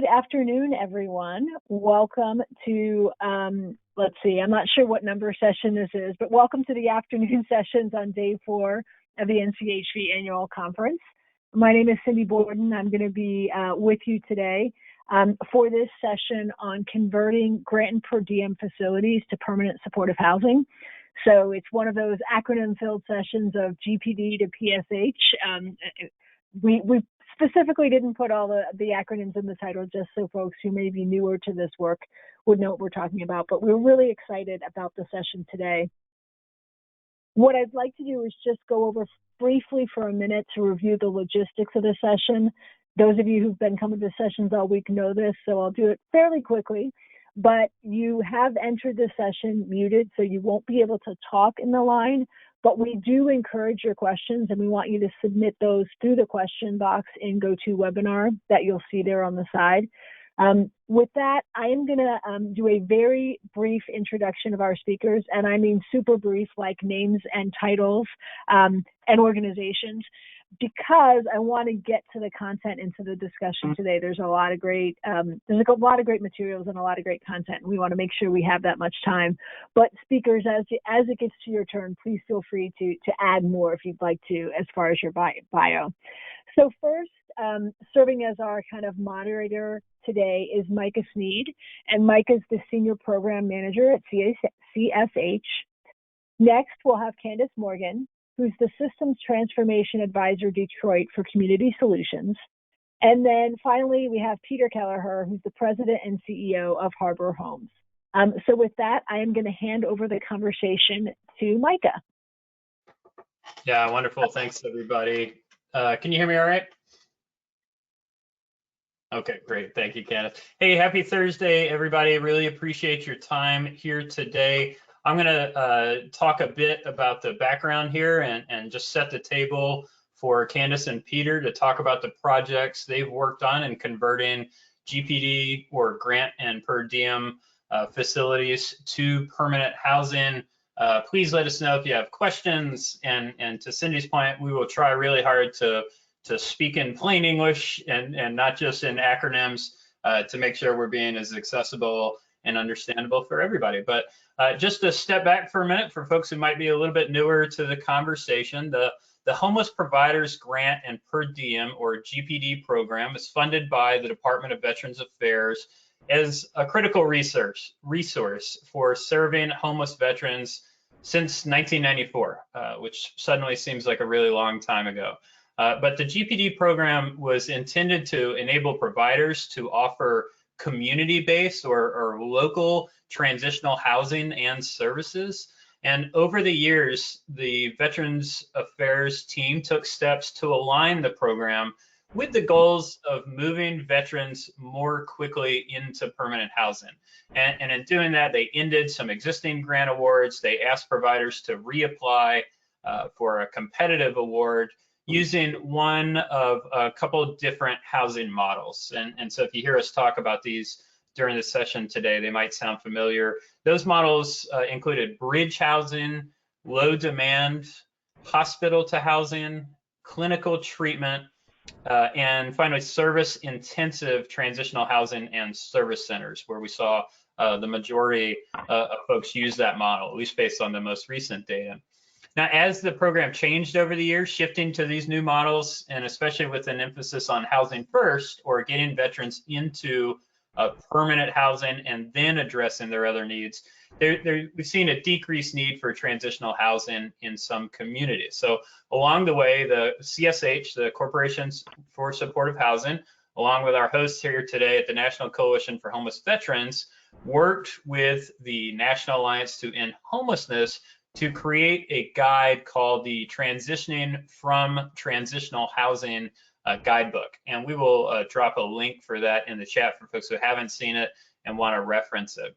afternoon, everyone. Welcome to, let's see, I'm not sure what number session this is, but welcome to the afternoon sessions on day 4 of the NCHV annual conference. My name is Cindy Borden. I'm going to be with you today for this session on converting grant and per diem facilities to permanent supportive housing. So it's one of those acronym-filled sessions of GPD to PSH. We specifically didn't put all the acronyms in the title just so folks who may be newer to this work would know what we're talking about, but we're really excited about the session today. What I'd like to do is just go over briefly for a minute to review the logistics of the session. Those of you who've been coming to sessions all week know this, so I'll do it fairly quickly. But you have entered the session muted, so you won't be able to talk in the line. But we do encourage your questions, and we want you to submit those through the question box in GoToWebinar that you'll see there on the side. With that, I am going to do a very brief introduction of our speakers, and I mean super brief, like names and titles and organizations, because I want to get to the content and to the discussion today. There's a lot of great, materials and a lot of great content. And we want to make sure we have that much time. But speakers, as it gets to your turn, please feel free to add more if you'd like to, as far as your bio. So first, serving as our kind of moderator today is Micah Sneed, and Micah's the Senior Program Manager at CSH. Next, we'll have Candice Morgan, who's the Systems Transformation Advisor Detroit for Community Solutions. And then finally, we have Peter Kelleher, who's the President and CEO of Harbor Homes. So with that, I am going to hand over the conversation to Micah. Yeah, wonderful. Thanks, everybody. Can you hear me all right? Okay, great. Thank you, Candice. Hey, happy Thursday, everybody. Really appreciate your time here today. I'm going to talk a bit about the background here and just set the table for Candice and Peter to talk about the projects they've worked on in converting GPD or grant and per diem facilities to permanent housing. Please let us know if you have questions. And to Cindy's point, we will try really hard to speak in plain English and not just in acronyms to make sure we're being as accessible and understandable for everybody. But just to step back for a minute for folks who might be a little bit newer to the conversation, the Homeless Providers Grant and Per Diem, or GPD program, is funded by the Department of Veterans Affairs as a critical resource for serving homeless veterans since 1994, which suddenly seems like a really long time ago. But the GPD program was intended to enable providers to offer community-based or local transitional housing and services. And over the years, the Veterans Affairs team took steps to align the program with the goals of moving veterans more quickly into permanent housing. And in doing that, they ended some existing grant awards. They asked providers to reapply for a competitive award using one of a couple of different housing models. And so if you hear us talk about these during the session today, they might sound familiar. Those models included bridge housing, low demand, hospital to housing, clinical treatment, and finally service intensive transitional housing and service centers, where we saw the majority of folks use that model, at least based on the most recent data. Now, as the program changed over the years, shifting to these new models, and especially with an emphasis on housing first, or getting veterans into permanent housing and then addressing their other needs, we've seen a decreased need for transitional housing in some communities. So along the way, the CSH, the Corporations for Supportive Housing, along with our hosts here today at the National Coalition for Homeless Veterans, worked with the National Alliance to End Homelessness to create a guide called the Transitioning from Transitional Housing Guidebook. And we will drop a link for that in the chat for folks who haven't seen it and want to reference it.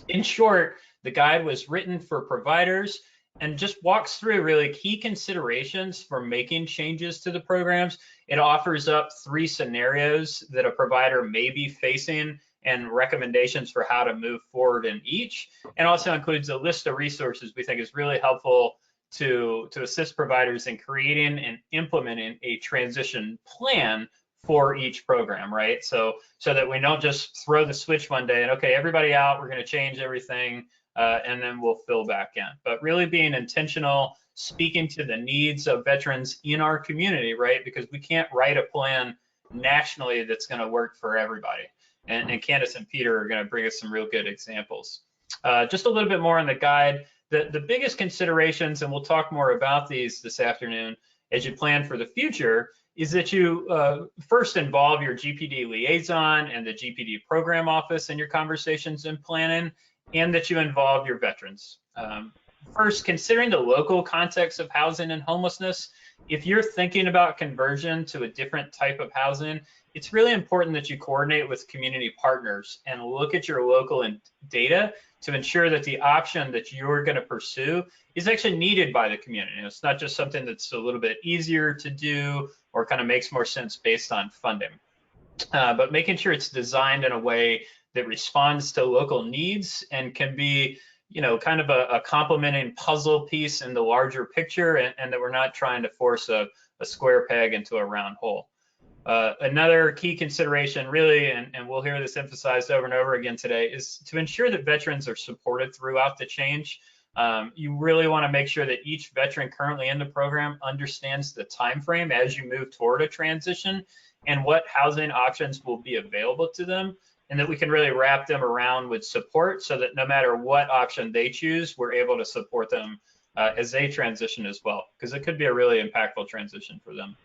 In short, the guide was written for providers and just walks through really key considerations for making changes to the programs. It offers up 3 scenarios that a provider may be facing and recommendations for how to move forward in each, and also includes a list of resources we think is really helpful to assist providers in creating and implementing a transition plan for each program, right? So that we don't just throw the switch one day and, okay, everybody out, we're going to change everything, and then we'll fill back in. But really being intentional, speaking to the needs of veterans in our community, right? Because we can't write a plan nationally that's going to work for everybody. And Candice and Peter are going to bring us some real good examples. Just a little bit more on the guide. The biggest considerations, and we'll talk more about these this afternoon as you plan for the future, is that you first involve your GPD liaison and the GPD program office in your conversations and planning, and that you involve your veterans. First, considering the local context of housing and homelessness, if you're thinking about conversion to a different type of housing, it's really important that you coordinate with community partners and look at your local data to ensure that the option that you're going to pursue is actually needed by the community. It's not just something that's a little bit easier to do or kind of makes more sense based on funding, but making sure it's designed in a way that responds to local needs and can be, you know, kind of a complementing puzzle piece in the larger picture, and that we're not trying to force a square peg into a round hole. Another key consideration, really, and we'll hear this emphasized over and over again today, is to ensure that veterans are supported throughout the change. You really want to make sure that each veteran currently in the program understands the time frame as you move toward a transition and what housing options will be available to them, and that we can really wrap them around with support so that no matter what option they choose, we're able to support them as they transition as well, because it could be a really impactful transition for them.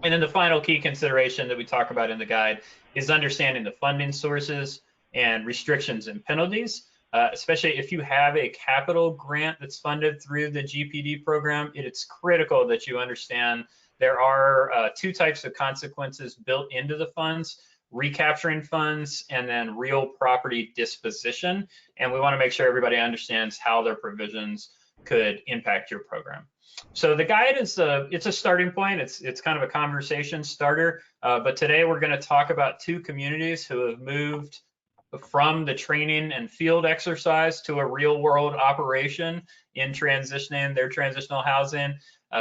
And then the final key consideration that we talk about in the guide is understanding the funding sources and restrictions and penalties, especially if you have a capital grant that's funded through the GPD program. It's critical that you understand there are two types of consequences built into the funds: recapturing funds and then real property disposition. And we want to make sure everybody understands how their provisions could impact your program. So the guide is it's a starting point. It's kind of a conversation starter. But today we're going to talk about two communities who have moved from the training and field exercise to a real world operation in transitioning their transitional housing.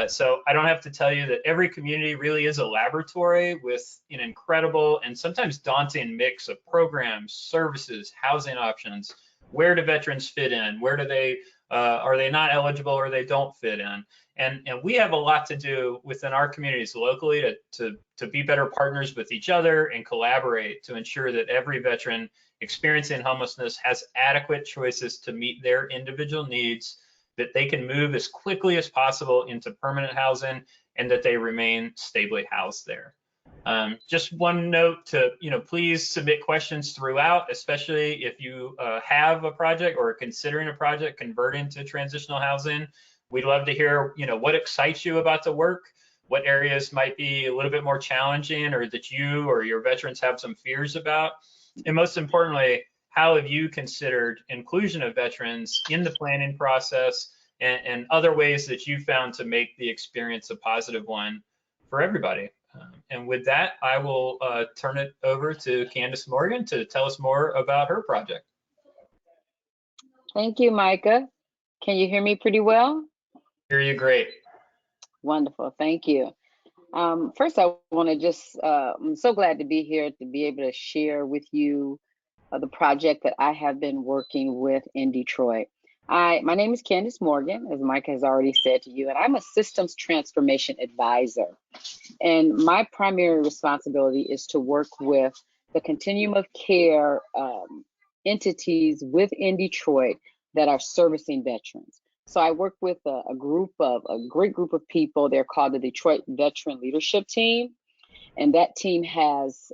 So I don't have to tell you that every community really is a laboratory with an incredible and sometimes daunting mix of programs, services, housing options. Where do veterans fit in? Where do they are they not eligible or they don't fit in? And we have a lot to do within our communities locally to be better partners with each other and collaborate to ensure that every veteran experiencing homelessness has adequate choices to meet their individual needs, that they can move as quickly as possible into permanent housing, and that they remain stably housed there. Just one note to, please submit questions throughout, especially if you have a project or are considering a project converting to transitional housing. We'd love to hear, what excites you about the work, what areas might be a little bit more challenging or that you or your veterans have some fears about. And most importantly, how have you considered inclusion of veterans in the planning process and other ways that you found to make the experience a positive one for everybody? And with that, I will turn it over to Candice Morgan to tell us more about her project. Thank you, Micah. Can you hear me pretty well? Hear you great. Wonderful, thank you. First, I want to just, I'm so glad to be here to be able to share with you the project that I have been working with in Detroit. My name is Candice Morgan, as Mike has already said to you, and I'm a systems transformation advisor. And my primary responsibility is to work with the continuum of care entities within Detroit that are servicing veterans. So I work with a great group of people. They're called the Detroit Veteran Leadership Team. And that team has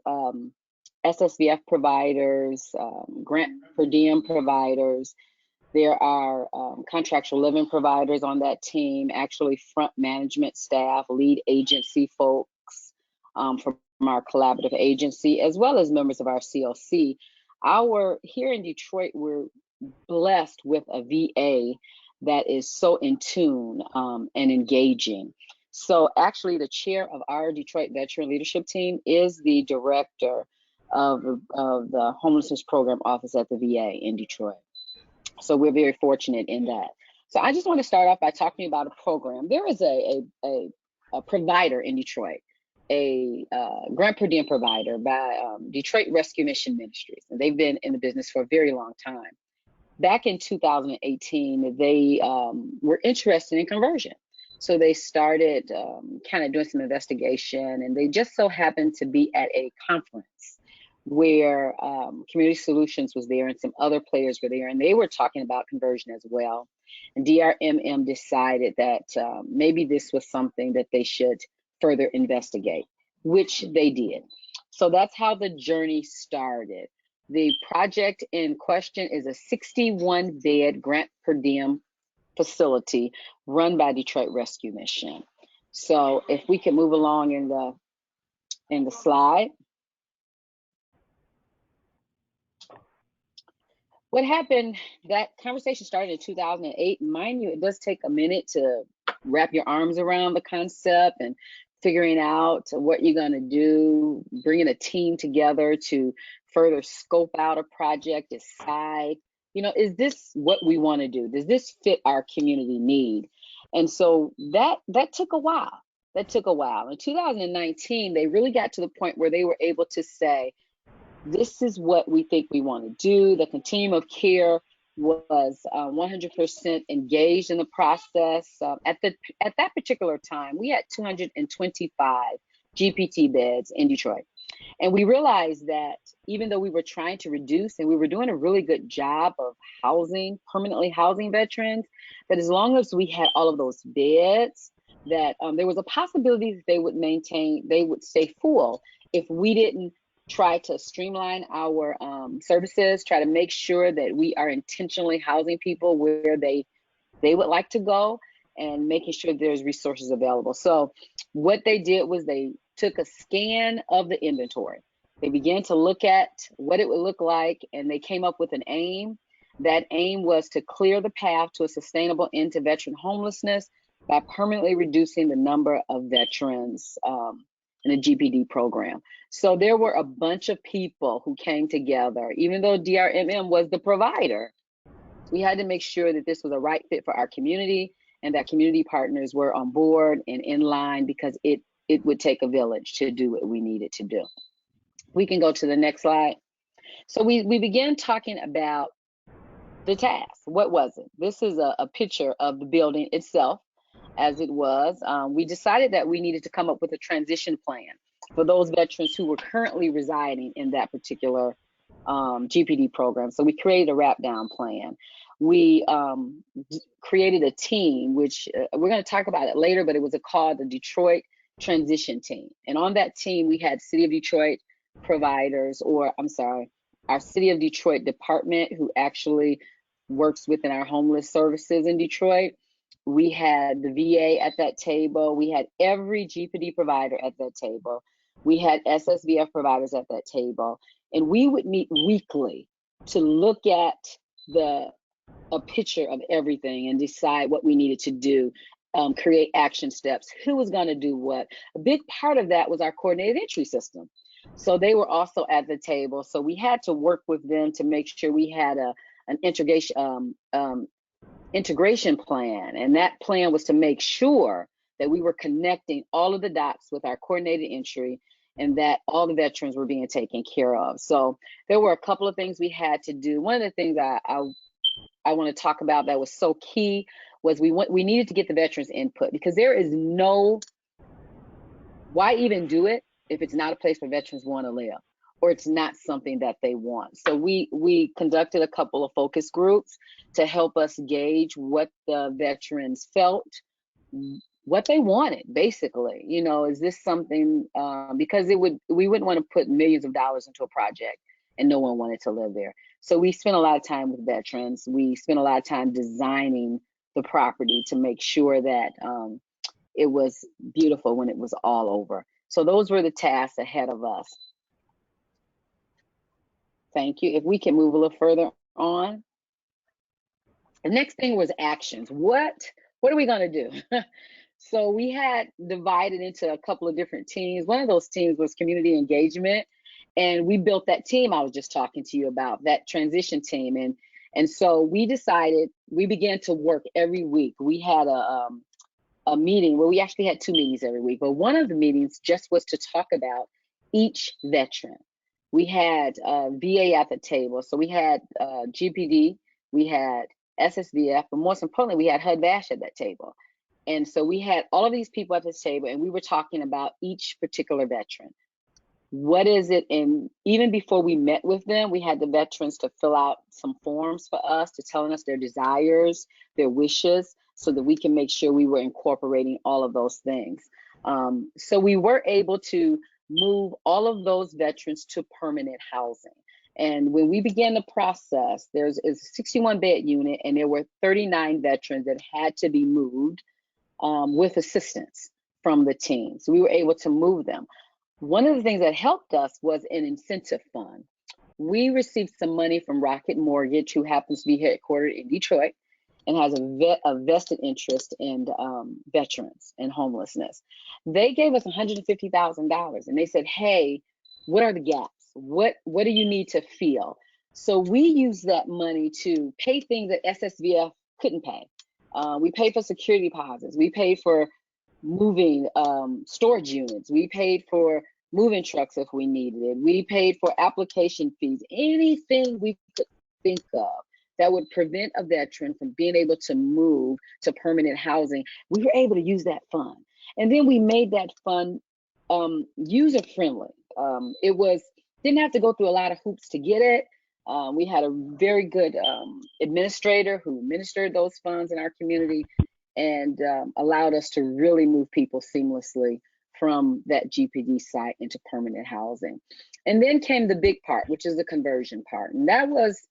SSVF providers, grant per diem providers. There are contractual living providers on that team, actually front management staff, lead agency folks from our collaborative agency, as well as members of our CLC. Here in Detroit, we're blessed with a VA that is so in tune and engaging. So actually the chair of our Detroit Veteran Leadership Team is the director of the Homelessness Program Office at the VA in Detroit. So we're very fortunate in that. So I just want to start off by talking about a program. There is a provider in Detroit a grant per diem provider by Detroit Rescue Mission Ministries, and they've been in the business for a very long time. Back in 2018, they were interested in conversion. So they started kind of doing some investigation, and they just so happened to be at a conference where Community Solutions was there and some other players were there, and they were talking about conversion as well. And DRMM decided that maybe this was something that they should further investigate, which they did. So that's how the journey started. The project in question is a 61-bed grant per diem facility run by Detroit Rescue Mission. So if we can move along in the slide. What happened, that conversation started in 2008. Mind you, it does take a minute to wrap your arms around the concept and figuring out what you're going to do, bringing a team together to further scope out a project, decide, is this what we want to do? Does this fit our community need? And so that took a while. That took a while. In 2019, they really got to the point where they were able to say, this is what we think we want to do. The continuum of care was 100% engaged in the process. At that particular time, we had 225 GPT beds in Detroit. And we realized that even though we were trying to reduce, and we were doing a really good job of permanently housing veterans, that as long as we had all of those beds, that there was a possibility that they would stay full if we didn't try to streamline our services, try to make sure that we are intentionally housing people where they would like to go, and making sure there's resources available. So what they did was they took a scan of the inventory. They began to look at what it would look like, and they came up with an aim. That aim was to clear the path to a sustainable end to veteran homelessness by permanently reducing the number of veterans in the GPD program. So there were a bunch of people who came together. Even though DRMM was the provider, we had to make sure that this was a right fit for our community, and that community partners were on board and in line, because it would take a village to do what we needed to do. We can go to the next slide. So we began talking about the task. What was it? This is a picture of the building itself as it was. We decided that we needed to come up with a transition plan for those veterans who were currently residing in that particular GPD program. So we created a wrap down plan. We created a team, which we're going to talk about it later, but it was called the Detroit Transition Team. And on that team, we had City of Detroit providers, our City of Detroit department, who actually works within our homeless services in Detroit. We had the VA at that table. We had every GPD provider at that table. We had SSVF providers at that table. And we would meet weekly to look at a picture of everything and decide what we needed to do, create action steps, who was going to do what. A big part of that was our coordinated entry system. So they were also at the table. So we had to work with them to make sure we had an integration plan. And that plan was to make sure that we were connecting all of the dots with our coordinated entry, and that all the veterans were being taken care of. So there were a couple of things we had to do. One of the things I want to talk about that was so key was we needed to get the veterans input, because there is why even do it if it's not a place where veterans want to live, or it's not something that they want. So we conducted a couple of focus groups to help us gauge what the veterans felt, what they wanted, basically. Is this something, because we wouldn't want to put millions of dollars into a project and no one wanted to live there. So we spent a lot of time with veterans. We spent a lot of time designing the property to make sure that it was beautiful when it was all over. So those were the tasks ahead of us. Thank you. If we can move a little further on. The next thing was actions. What are we going to do? So we had divided into a couple of different teams. One of those teams was community engagement. And we built that team I was just talking to you about, that transition team. And so we decided, we began to work every week. We had a meeting where we actually had 2 meetings every week, but one of the meetings just was to talk about each veteran. We had VA at the table, so we had GPD, we had SSVF, but most importantly, we had HUD-VASH at that table. And so we had all of these people at this table, and we were talking about each particular veteran. What is it? And even before we met with them, we had the veterans to fill out some forms for us, to telling us their desires, their wishes, so that we can make sure we were incorporating all of those things. So we were able to move all of those veterans to permanent housing. And when we began the process, there's a 61-bed unit, and there were 39 veterans that had to be moved with assistance from the team. So we were able to move them. One of the things that helped us was an incentive fund. We received some money from Rocket Mortgage, who happens to be headquartered in Detroit and has a vested interest in veterans and homelessness. They gave us $150,000, and they said, hey, what are the gaps? What do you need to fill? So we used that money to pay things that SSVF couldn't pay. We paid for security deposits. We paid for moving storage units. We paid for moving trucks if we needed it. We paid for application fees, anything we could think of that would prevent a veteran from being able to move to permanent housing. We were able to use that fund. And then we made that fund user-friendly. Didn't have to go through a lot of hoops to get it. We had a very good administrator who administered those funds in our community and allowed us to really move people seamlessly from that GPD site into permanent housing. And then came the big part, which is the conversion part. And that was,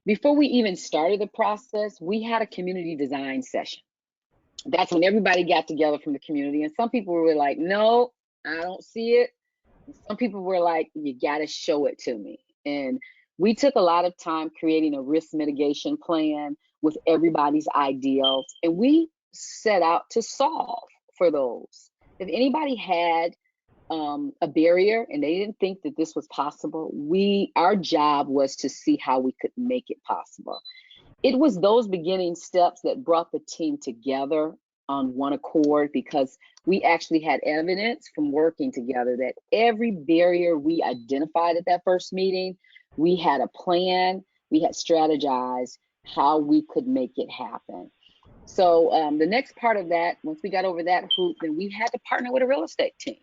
before we even started the process, we had a community design session. That's when everybody got together from the community. And some people were like, no, I don't see it. And some people were like, you gotta show it to me. And we took a lot of time creating a risk mitigation plan with everybody's ideals. And we set out to solve for those. If anybody had a barrier and they didn't think that this was possible, our job was to see how we could make it possible. It was those beginning steps that brought the team together on one accord, because we actually had evidence from working together that every barrier we identified at that first meeting, we had a plan, we had strategized how we could make it happen. So the next part of that, once we got over that hoop, then we had to partner with a real estate team.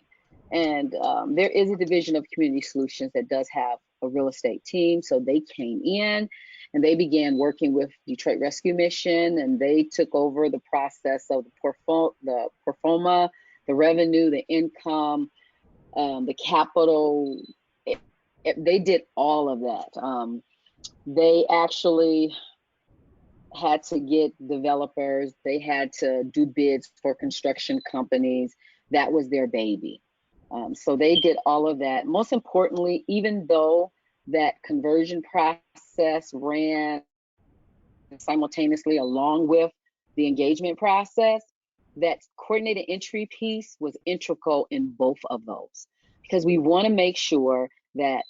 And there is a division of Community Solutions that does have a real estate team. So they came in and they began working with Detroit Rescue Mission, and they took over the process of the performa, the revenue, the income, the capital. They did all of that. They actually had to get developers. They had to do bids for construction companies. That was their baby. So they did all of that. Most importantly, even though that conversion process ran simultaneously along with the engagement process, that coordinated entry piece was integral in both of those, because we want to make sure that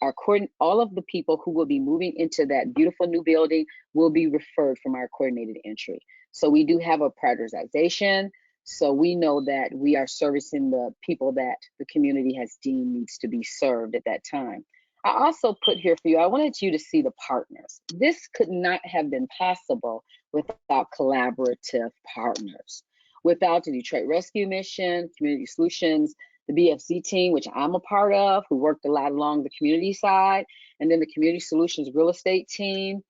all of the people who will be moving into that beautiful new building will be referred from our coordinated entry. So we do have a prioritization. So we know that we are servicing the people that the community has deemed needs to be served at that time. I also put here for you, I wanted you to see the partners. This could not have been possible without collaborative partners. Without the Detroit Rescue Mission, Community Solutions, the BFC team, which I'm a part of, who worked a lot along the community side, and then the Community Solutions real estate team.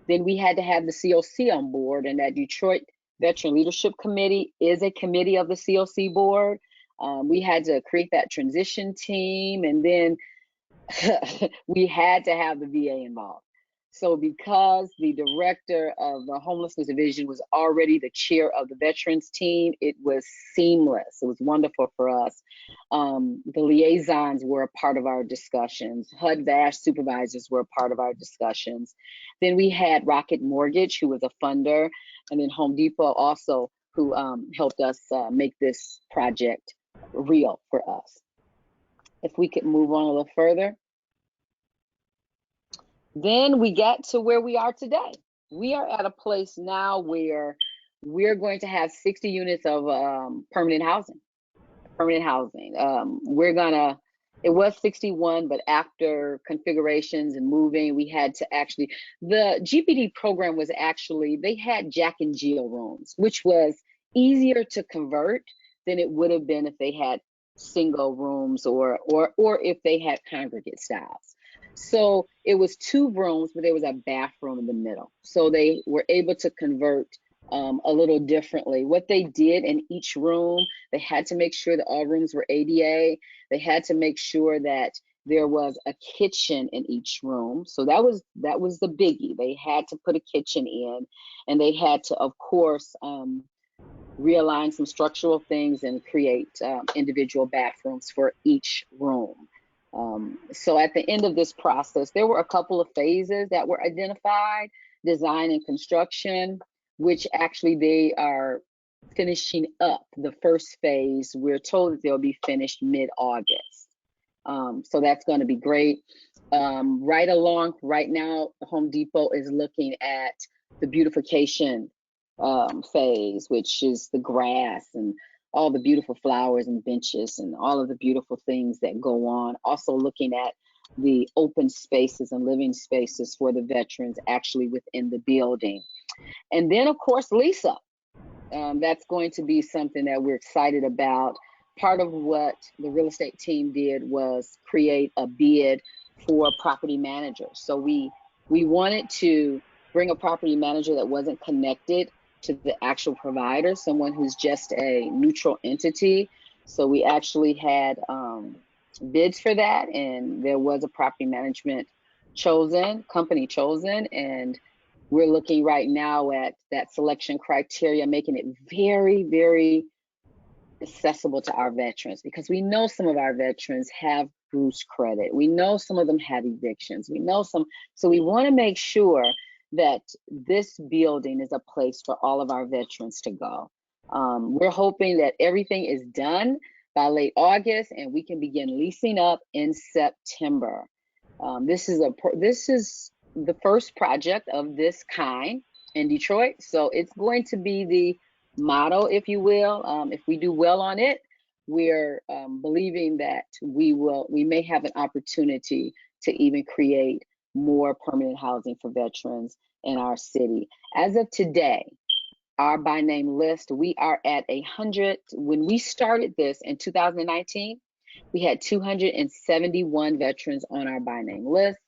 Then we had to have the COC on board, and that Detroit Veteran Leadership Committee is a committee of the COC board. We had to create that transition team, and then we had to have the VA involved. So because the director of the homelessness division was already the chair of the veterans team, it was seamless. It was wonderful for us. The liaisons were a part of our discussions. HUD-VASH supervisors were a part of our discussions. Then we had Rocket Mortgage, who was a funder, and then Home Depot also, who helped us make this project real for us. If we could move on a little further. Then we get to where we are today. We are at a place now where we're going to have 60 units of permanent housing. It was 61, but after configurations and moving, we had to actually, the GPD program was actually, they had Jack and Jill rooms, which was easier to convert than it would have been if they had single rooms or if they had congregate styles. So it was 2 rooms, but there was a bathroom in the middle. So they were able to convert a little differently. What they did in each room, they had to make sure that all rooms were ADA. They had to make sure that there was a kitchen in each room. So that was the biggie. They had to put a kitchen in, and they had to, of course, realign some structural things and create individual bathrooms for each room. So at the end of this process, there were a couple of phases that were identified: design and construction, which actually they are finishing up. The first phase, we're told that they'll be finished mid-August. So that's going to be great. Right now, Home Depot is looking at the beautification phase, which is the grass and all the beautiful flowers and benches and all of the beautiful things that go on. Also looking at the open spaces and living spaces for the veterans actually within the building. And then, of course, lease up. That's going to be something that we're excited about. Part of what the real estate team did was create a bid for property managers. So we wanted to bring a property manager that wasn't connected to the actual provider, someone who's just a neutral entity. So we actually had bids for that, and there was a property management company chosen, and we're looking right now at that selection criteria, making it very, very accessible to our veterans, because we know some of our veterans have bruised credit. We know some of them have evictions. We know some, so we want to make sure that this building is a place for all of our veterans to go. We're hoping that everything is done by late August and we can begin leasing up in September. This is the first project of this kind in Detroit, so it's going to be the model, if you will. If we do well on it, we're believing that we may have an opportunity to even create more permanent housing for veterans in our city. As of today, our by name list, we are at 100. When we started this in 2019, we had 271 veterans on our by name list.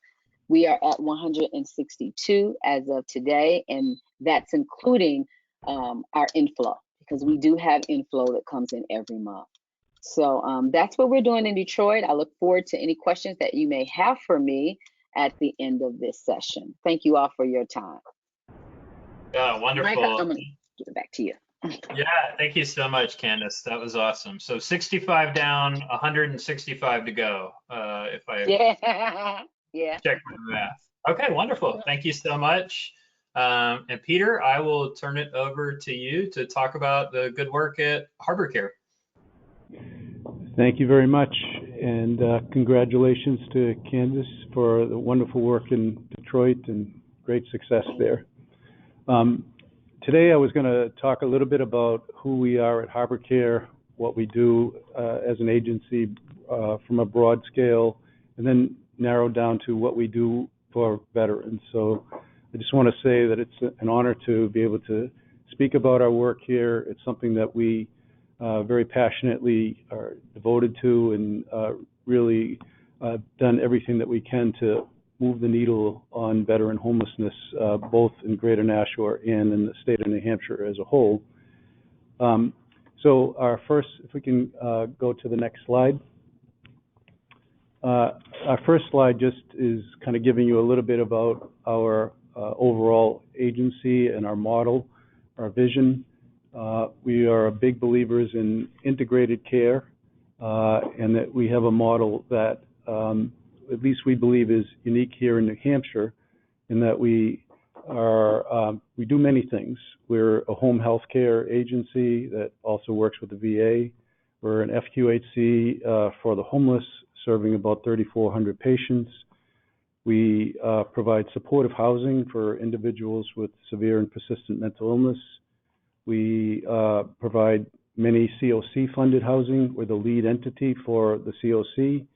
We are at 162 as of today, and that's including our inflow, because we do have inflow that comes in every month. So that's what we're doing in Detroit. I look forward to any questions that you may have for me at the end of this session. Thank you all for your time. Yeah, wonderful. Mike, I'm going to give it back to you. Yeah, thank you so much, Candice. That was awesome. So 65 down, 165 to go, if I check my math. Okay, wonderful. Thank you so much. And Peter, I will turn it over to you to talk about the good work at Harbor Care. Thank you very much, and congratulations to Candice for the wonderful work in Detroit and great success there. Today I was going to talk a little bit about who we are at Harbor Care, what we do as an agency from a broad scale, and then narrow down to what we do for veterans. So I just want to say that it's an honor to be able to speak about our work here. It's something that we very passionately are devoted to, and really done everything that we can to move the needle on veteran homelessness, both in Greater Nashua and in the state of New Hampshire as a whole. So our first, if we can go to the next slide. Our first slide just is kind of giving you a little bit about our overall agency and our model, our vision. We are big believers in integrated care, and that we have a model that at least we believe is unique here in New Hampshire, in that we do many things. We're a home health care agency that also works with the VA. We're an FQHC for the homeless, serving about 3,400 patients. We provide supportive housing for individuals with severe and persistent mental illness. We provide many COC-funded housing. We're the lead entity for the COC,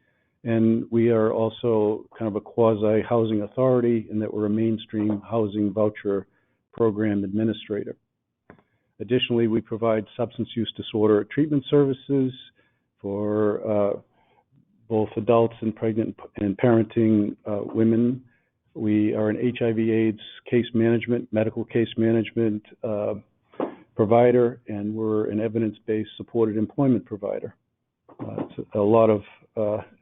and we are also kind of a quasi-housing authority in that we're a mainstream housing voucher program administrator. Additionally, we provide substance use disorder treatment services for both adults and pregnant and parenting women. We are an HIV/AIDS case management, medical case management provider, and we're an evidence-based supported employment provider. It's a lot of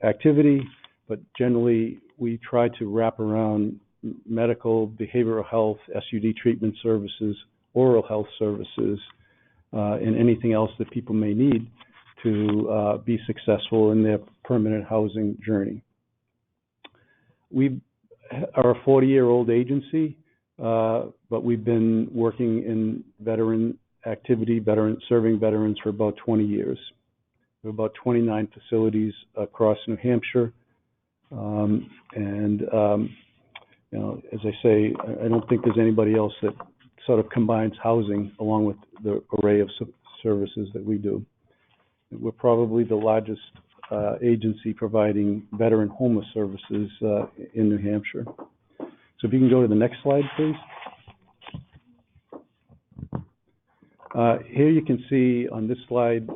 activity, but generally we try to wrap around medical, behavioral health, SUD treatment services, oral health services, and anything else that people may need to be successful in their permanent housing journey. We are a 40-year-old agency, but we've been working in veteran activity, serving veterans for about 20 years. We have about 29 facilities across New Hampshire. You know, as I say, I don't think there's anybody else that sort of combines housing along with the array of services that we do. We're probably the largest agency providing veteran homeless services in New Hampshire. So if you can go to the next slide, please. Here you can see on this slide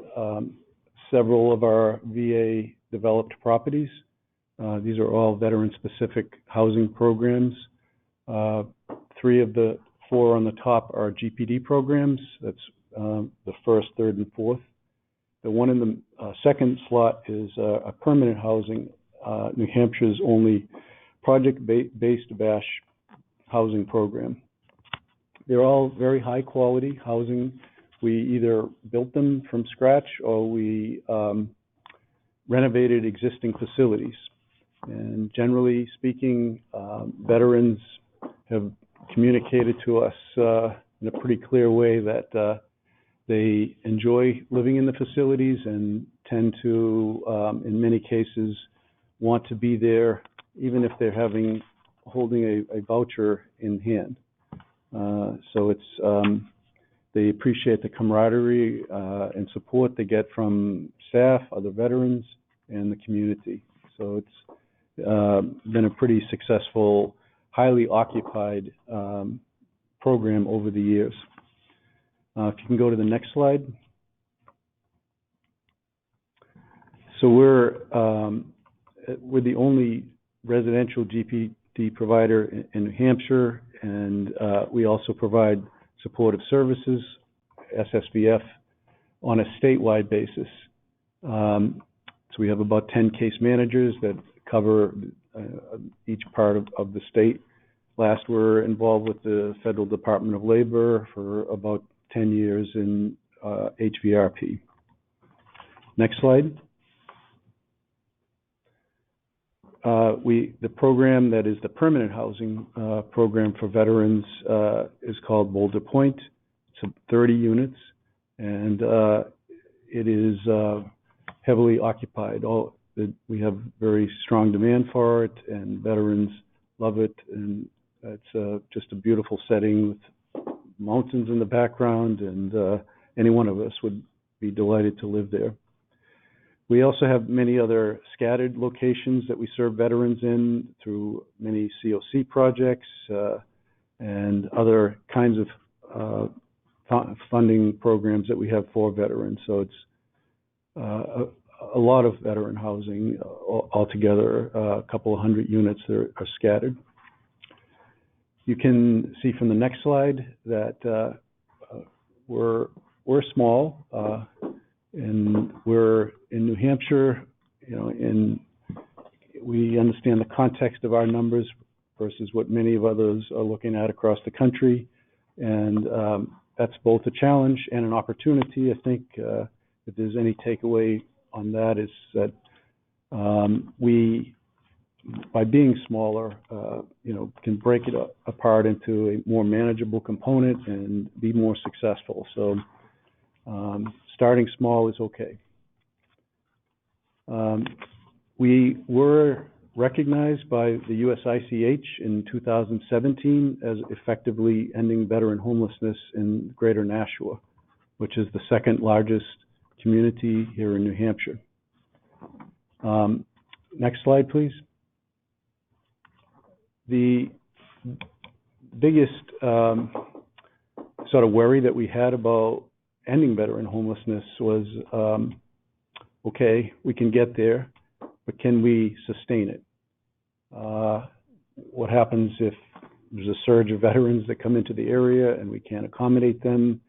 several of our VA developed properties. These are all veteran-specific housing programs. 3 of the 4 on the top are GPD programs. That's the first, third, and fourth. The one in the second slot is a permanent housing, New Hampshire's only project-based BASH housing program. They're all very high-quality housing. We either built them from scratch or we renovated existing facilities. And generally speaking, veterans have communicated to us in a pretty clear way that they enjoy living in the facilities and tend to, in many cases, want to be there even if they're holding a voucher in hand. So it's they appreciate the camaraderie and support they get from staff, other veterans, and the community. So it's been a pretty successful, highly occupied program over the years. If you can go to the next slide. So we're the only residential GPD provider in New Hampshire, and we also provide supportive services, SSVF, on a statewide basis. So we have about 10 case managers that cover each part of the state. Last, we're involved with the Federal Department of Labor for about 10 years in HVRP. Next slide. The program that is the permanent housing program for veterans is called Boulder Point. It's 30 units, and it is heavily occupied. We have very strong demand for it, and veterans love it, and it's just a beautiful setting with mountains in the background, and any one of us would be delighted to live there. We also have many other scattered locations that we serve veterans in through many COC projects and other kinds of funding programs that we have for veterans. So it's a lot of veteran housing altogether, a couple of hundred units that are scattered. You can see from the next slide that we're small, and we're in New Hampshire, you know, and we understand the context of our numbers versus what many of others are looking at across the country, and that's both a challenge and an opportunity. I think if there's any takeaway on that is that we, by being smaller, you know, can break it apart into a more manageable component and be more successful. So starting small is okay. We were recognized by the US ICH in 2017 as effectively ending veteran homelessness in Greater Nashua, which is the second largest community here in New Hampshire. Next slide, please. The biggest sort of worry that we had about ending veteran homelessness was, okay, we can get there, but can we sustain it? What happens if there's a surge of veterans that come into the area and we can't accommodate them?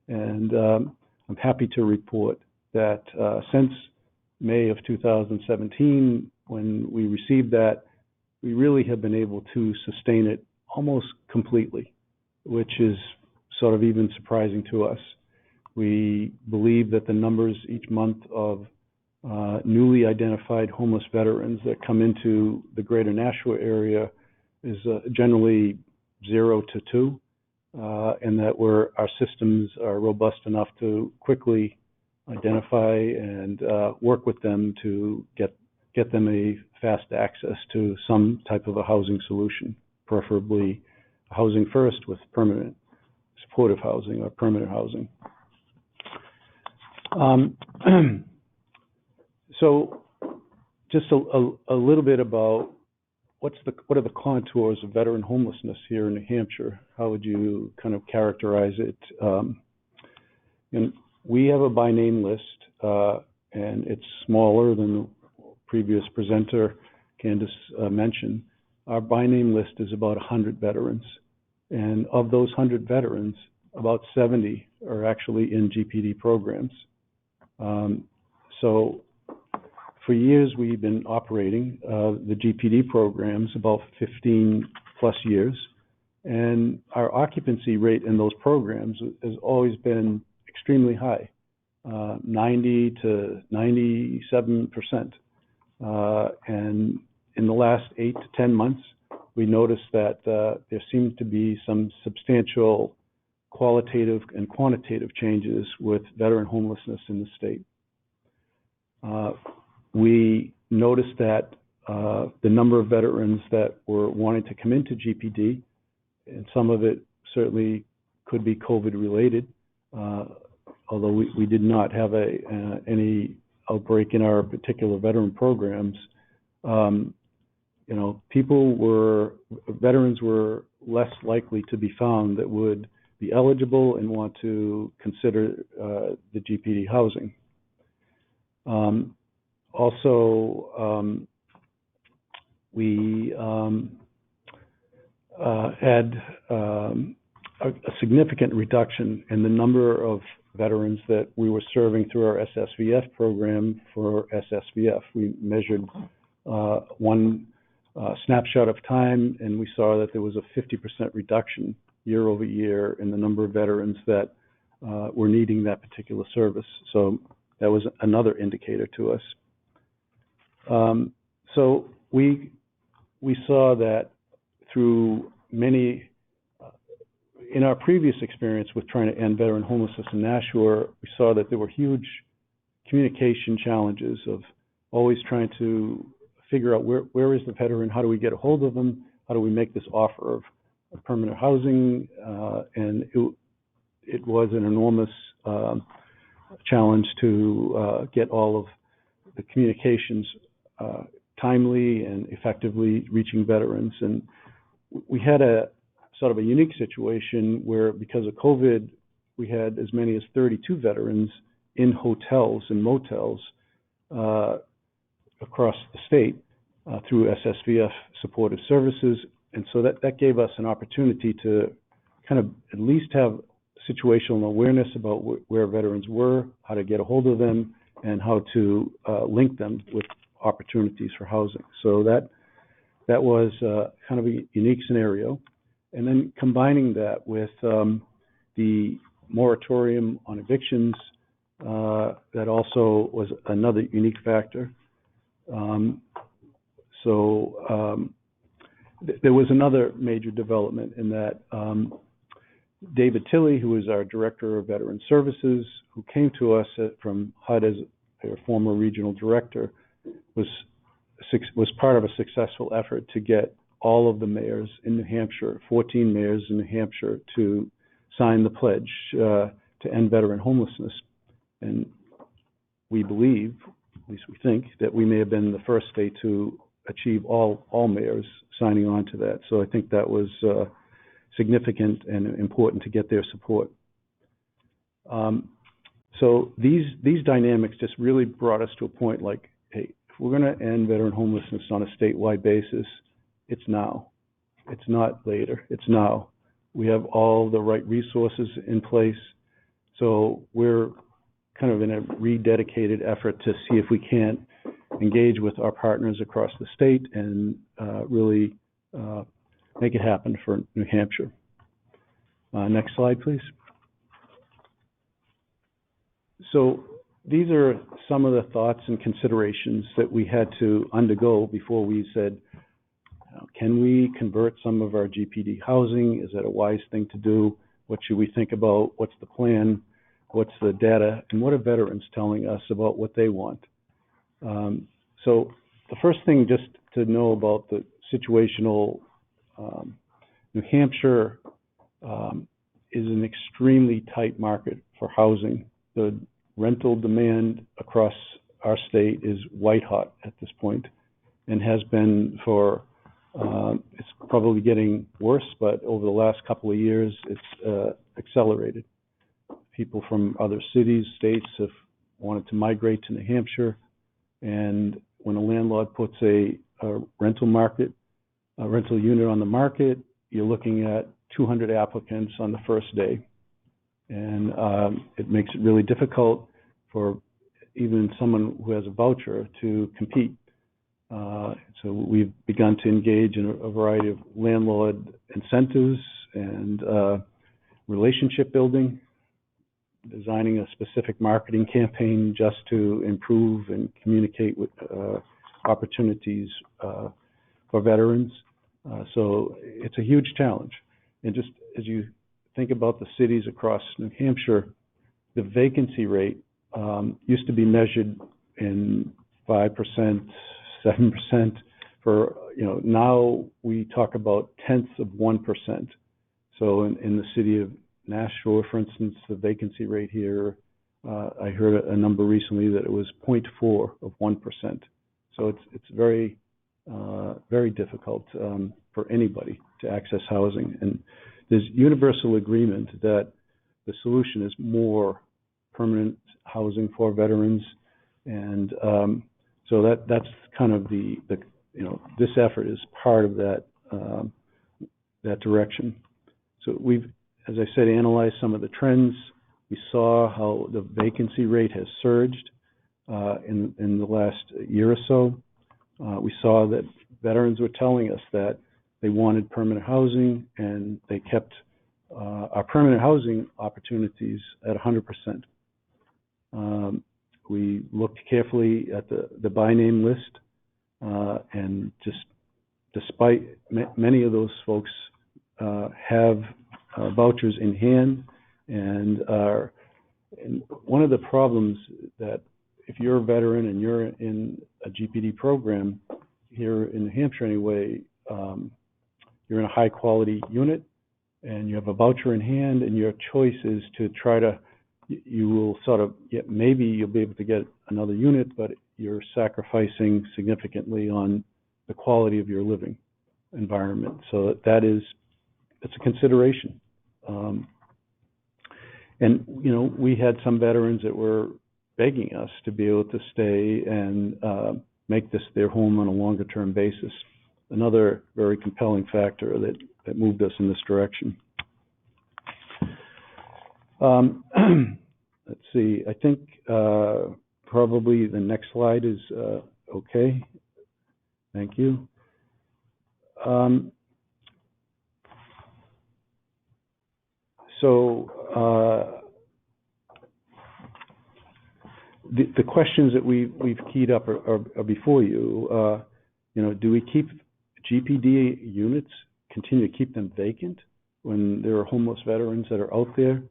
And I'm happy to report that since May of 2017, when we received that, we really have been able to sustain it almost completely, which is sort of even surprising to us. We believe that the numbers each month of newly identified homeless veterans that come into the Greater Nashua area is generally 0 to 2, and that our systems are robust enough to quickly identify and work with them to get them a fast access to some type of a housing solution, preferably housing first with permanent supportive housing or permanent housing. So just a little bit about what are the contours of veteran homelessness here in New Hampshire? How would you kind of characterize it? And we have a by name list, and it's smaller than the previous presenter, Candice, mentioned. Our by name list is about 100 veterans. And of those 100 veterans, about 70 are actually in GPD programs. So for years, we've been operating the GPD programs, about 15 plus years. And our occupancy rate in those programs has always been extremely high, 90 to 97%. And in the last 8 to 10 months, we noticed that there seemed to be some substantial qualitative and quantitative changes with veteran homelessness in the state. We noticed that the number of veterans that were wanting to come into GPD, and some of it certainly could be COVID related, although we did not have any outbreak in our particular veteran programs. Veterans were less likely to be found that would be eligible and want to consider the GPD housing. We had a significant reduction in the number of veterans that we were serving through our SSVF program for SSVF. We measured one snapshot of time, and we saw that there was a 50% reduction year over year in the number of veterans that were needing that particular service. So that was another indicator to us. So we saw that through many, in our previous experience with trying to end veteran homelessness in Nashua, we saw that there were huge communication challenges of always trying to figure out where is the veteran, how do we get a hold of them, how do we make this offer of permanent housing, and it was an enormous challenge to get all of the communications timely and effectively reaching veterans. And we had a sort of a unique situation where, because of COVID, we had as many as 32 veterans in hotels and motels across the state through SSVF supportive services. And so that gave us an opportunity to kind of at least have situational awareness about where veterans were, how to get a hold of them, and how to link them with opportunities for housing. So that was kind of a unique scenario. And then combining that with the moratorium on evictions, that also was another unique factor. There was another major development in that David Tilley, who is our Director of Veteran Services, who came to us from HUD as a former regional director, was was part of a successful effort to get all of the mayors in New Hampshire, 14 mayors in New Hampshire, to sign the pledge to end veteran homelessness. And we believe, at least we think, that we may have been the first state to achieve all mayors signing on to that. So I think that was significant and important to get their support. So these dynamics just really brought us to a point like, hey, if we're going to end veteran homelessness on a statewide basis, it's now. It's not later. It's now. We have all the right resources in place. So we're kind of in a rededicated effort to see if we can't engage with our partners across the state and really make it happen for New Hampshire. Next slide, please. So these are some of the thoughts and considerations that we had to undergo before we said, can we convert some of our GPD housing? Is that a wise thing to do? What should we think about? What's the plan? What's the data? And what are veterans telling us about what they want? So the first thing just to know about the situational, New Hampshire is an extremely tight market for housing. The rental demand across our state is white hot at this point and has been for, it's probably getting worse, but over the last couple of years, it's accelerated. People from other cities, states have wanted to migrate to New Hampshire. And when a landlord puts a rental unit on the market, you're looking at 200 applicants on the first day. And it makes it really difficult for even someone who has a voucher to compete. So we've begun to engage in a variety of landlord incentives and relationship building, designing a specific marketing campaign just to improve and communicate with opportunities for veterans. So it's a huge challenge. And just as you think about the cities across New Hampshire, the vacancy rate used to be measured in 5%, 7%. For, now we talk about tenths of 1%. So in the city of Nashua, for instance, the vacancy rate here, I heard a number recently that it was 0.4 of 1%. So it's very, very difficult for anybody to access housing. And there's universal agreement that the solution is more permanent housing for veterans. And so that's kind of the this effort is part of that, that direction. So we've, as I said, analyzed some of the trends. We saw how the vacancy rate has surged in the last year or so. We saw that veterans were telling us that they wanted permanent housing, and they kept our permanent housing opportunities at 100%. We looked carefully at the by name list, and just despite many of those folks have vouchers in hand, and one of the problems that if you're a veteran and you're in a GPD program here in New Hampshire anyway, you're in a high quality unit and you have a voucher in hand, and your choice is to try to, you will sort of, maybe you'll be able to get another unit, but you're sacrificing significantly on the quality of your living environment. So it's a consideration. And, we had some veterans that were begging us to be able to stay and make this their home on a longer term basis. Another very compelling factor that moved us in this direction. Let's see, I think probably the next slide is okay. Thank you. The questions that we've keyed up are before you. Do we keep GPD units, continue to keep them vacant when there are homeless veterans that are out there?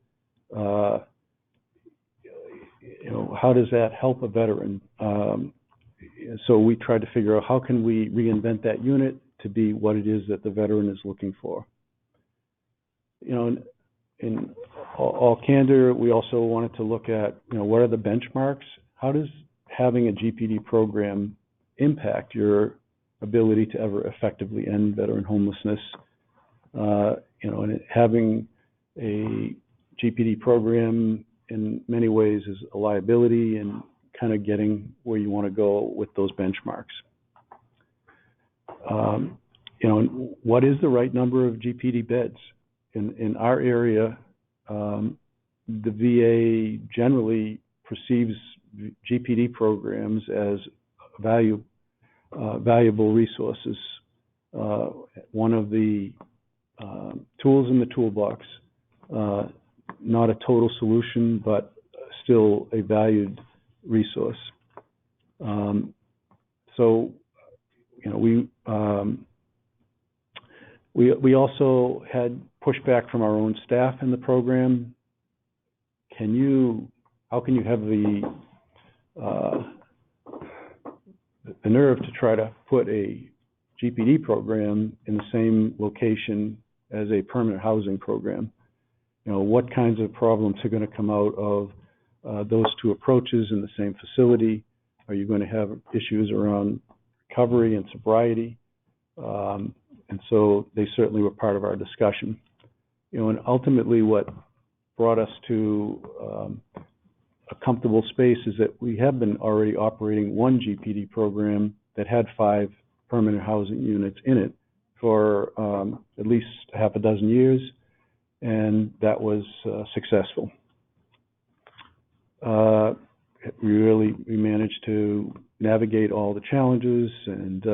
How does that help a veteran? so we tried to figure out how can we reinvent that unit to be what it is that the veteran is looking for. You know, in all candor, we also wanted to look at, you know, what are the benchmarks? How does having a GPD program impact your ability to ever effectively end veteran homelessness? You know, and having a GPD program in many ways is a liability and kind of getting where you want to go with those benchmarks. You know, what is the right number of GPD beds? In our area, the VA generally perceives GPD programs as valuable resources. One of the tools in the toolbox, not a total solution, but still a valued resource. So, you know, we also had pushback from our own staff in the program. How can you have the nerve to try to put a GPD program in the same location as a permanent housing program? You know, what kinds of problems are going to come out of those two approaches in the same facility? Are you going to have issues around recovery and sobriety? And so they certainly were part of our discussion. You know, and ultimately what brought us to a comfortable space is that we have been already operating one GPD program that had 5 permanent housing units in it for at least half a dozen years, and that was successful. We managed to navigate all the challenges, and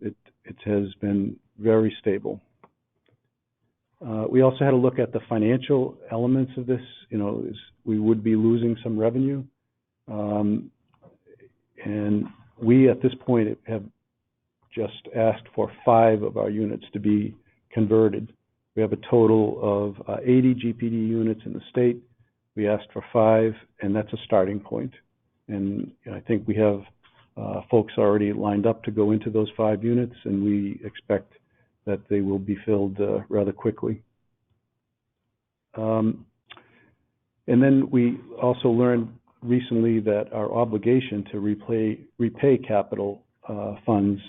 it has been very stable. We also had to look at the financial elements of this. You know, we would be losing some revenue, and we at this point have just asked for 5 of our units to be converted. We have a total of 80 GPD units in the state. We asked for 5, and that's a starting point. And you know, I think we have folks already lined up to go into those 5 units, and we expect that they will be filled rather quickly. And then we also learned recently that our obligation to repay capital funds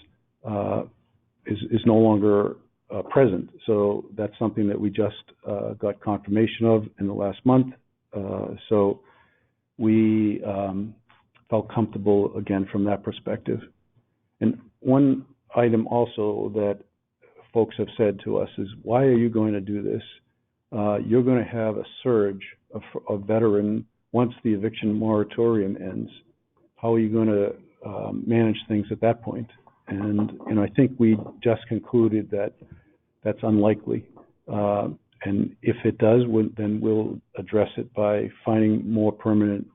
is no longer present. So that's something that we just got confirmation of in the last month. So we felt comfortable again from that perspective. And one item also that folks have said to us is, why are you going to do this? You're going to have a surge of veteran once the eviction moratorium ends. How are you going to manage things at that point? And you know, I think we just concluded that that's unlikely. And if it does, then we'll address it by finding more permanent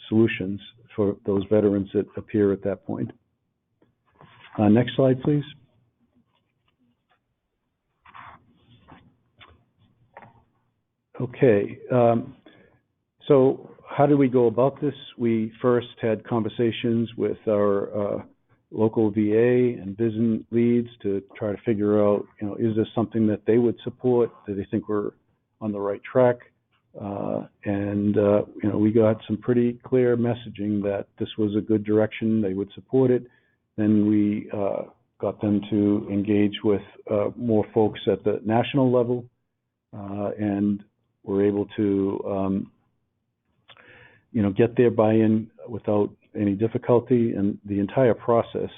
solutions for those veterans that appear at that point. Next slide, please. Okay, so how do we go about this? We first had conversations with our local VA and VISN leads to try to figure out, you know, is this something that they would support? Do they think we're on the right track? You know, we got some pretty clear messaging that this was a good direction, they would support it. Then we got them to engage with more folks at the national level, and were able to, you know, get their buy-in without any difficulty. And the entire process,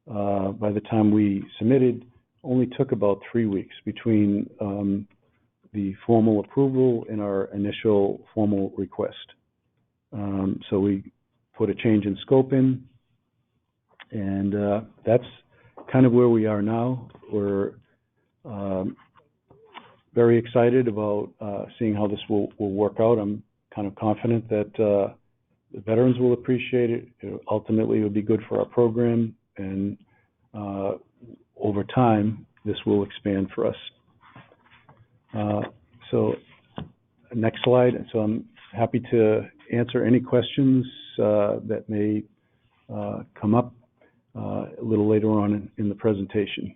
by the time we submitted, only took about 3 weeks between the formal approval and our initial formal request. So we put a change in scope in, and that's kind of where we are now. We're very excited about seeing how this will work out. I'm kind of confident that the veterans will appreciate it. Ultimately, it will be good for our program, and over time, this will expand for us. So next slide. So I'm happy to answer any questions that may come up. a little later on in the presentation.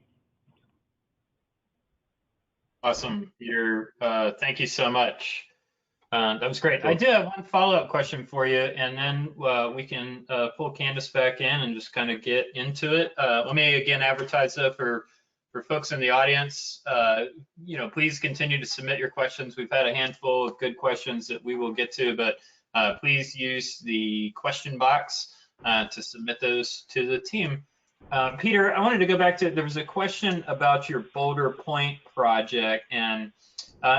Awesome, Peter. Thank you so much. That was great. Sure. I do have one follow-up question for you, and then we can pull Candice back in and just kind of get into it. Let me again advertise for folks in the audience. Please continue to submit your questions. We've had a handful of good questions that we will get to, but please use the question box to submit those to the team. Peter, I wanted to go back to, there was a question about your Boulder Point project, and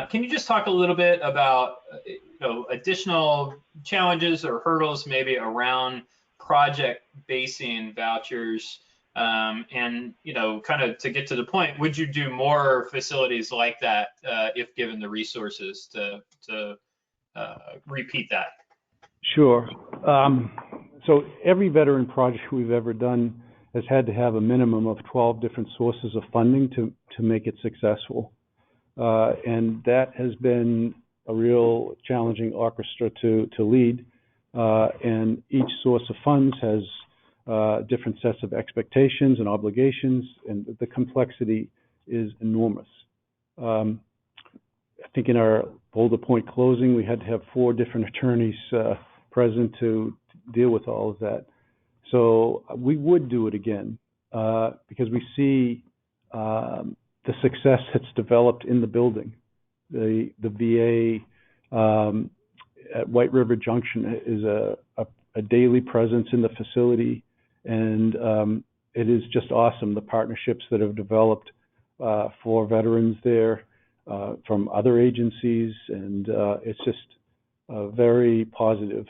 can you just talk a little bit about additional challenges or hurdles maybe around project basing vouchers, and kind of to get to the point, would you do more facilities like that if given the resources to repeat that? Sure. So every veteran project we've ever done has had to have a minimum of 12 different sources of funding to make it successful. And that has been a real challenging orchestra to lead. And each source of funds has different sets of expectations and obligations, and the complexity is enormous. I think in our Boulder Point closing, we had to have 4 different attorneys present to deal with all of that. So we would do it again because we see the success that's developed in the building. The VA at White River Junction is a daily presence in the facility, and it is just awesome, the partnerships that have developed for veterans there from other agencies, and it's just a very positive,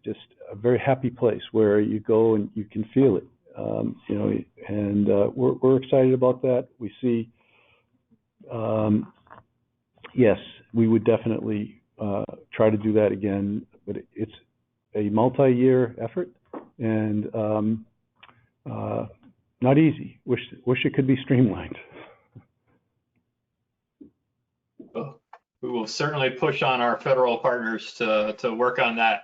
just a very happy place where you go and you can feel it. And we're excited about that. We see, yes, we would definitely try to do that again, but it's a multi-year effort and not easy. Wish it could be streamlined. Well, we will certainly push on our federal partners to work on that.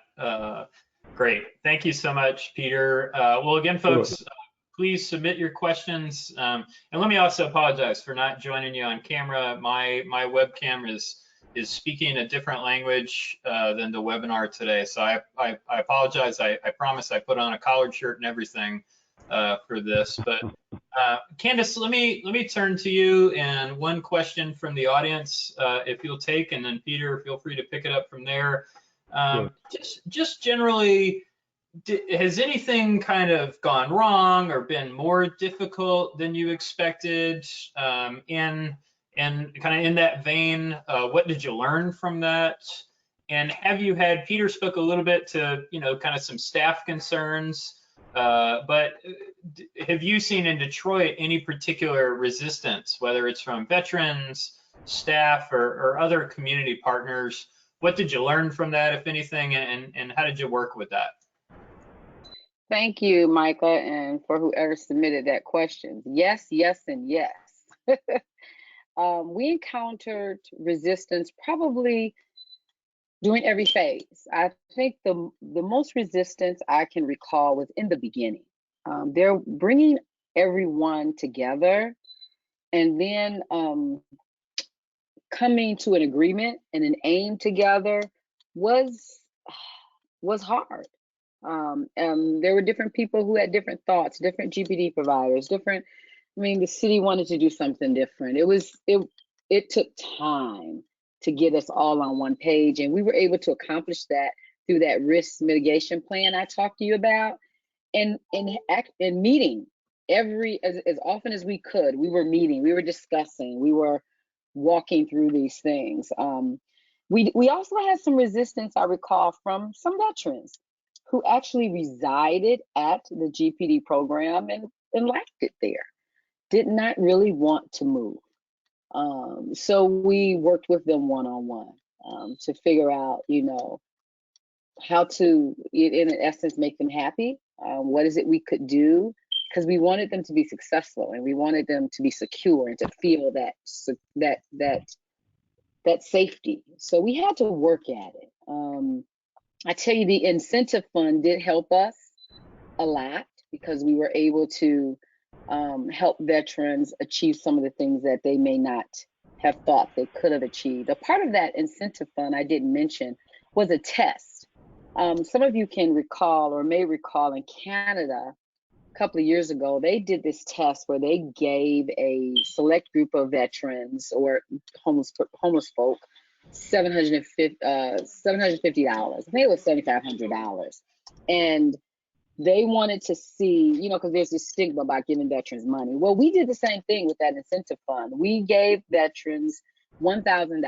Great. Thank you so much, Peter. Well, again, folks, Sure. Please submit your questions. And let me also apologize for not joining you on camera. My webcam is speaking a different language than the webinar today. So I apologize. I promise I put on a collared shirt and everything for this. But Candice, let me turn to you, and one question from the audience, if you'll take, and then Peter, feel free to pick it up from there. Sure. Just generally, has anything kind of gone wrong or been more difficult than you expected? And kind of in that vein, what did you learn from that? And have you had, Peter spoke a little bit to, kind of some staff concerns, but have you seen in Detroit any particular resistance, whether it's from veterans, staff, or other community partners? What did you learn from that, if anything, and how did you work with that? Thank you, Micah, and for whoever submitted that question. Yes, yes, and yes. We encountered resistance probably during every phase. I think the most resistance I can recall was in the beginning. They're bringing everyone together and then coming to an agreement and an aim together was hard. There were different people who had different thoughts, different GPD providers, the city wanted to do something different. It took time to get us all on one page, and we were able to accomplish that through that risk mitigation plan I talked to you about, and meeting as often as we could. We were meeting, we were discussing, we were walking through these things. We also had some resistance, I recall, from some veterans who actually resided at the GPD program and liked it there, did not really want to move. So we worked with them one-on-one to figure out, how to, in essence, make them happy. What is it we could do? Because we wanted them to be successful and we wanted them to be secure and to feel that safety. So we had to work at it. I tell you, the incentive fund did help us a lot. because we were able to help veterans achieve some of the things that they may not have thought they could have achieved. A part of that incentive fund I didn't mention was a test. Some of you can recall or may recall in Canada, a couple of years ago, they did this test where they gave a select group of veterans or homeless folk $750. I think it was $7,500. And they wanted to see, because there's this stigma about giving veterans money. Well, we did the same thing with that incentive fund. We gave veterans $1,000.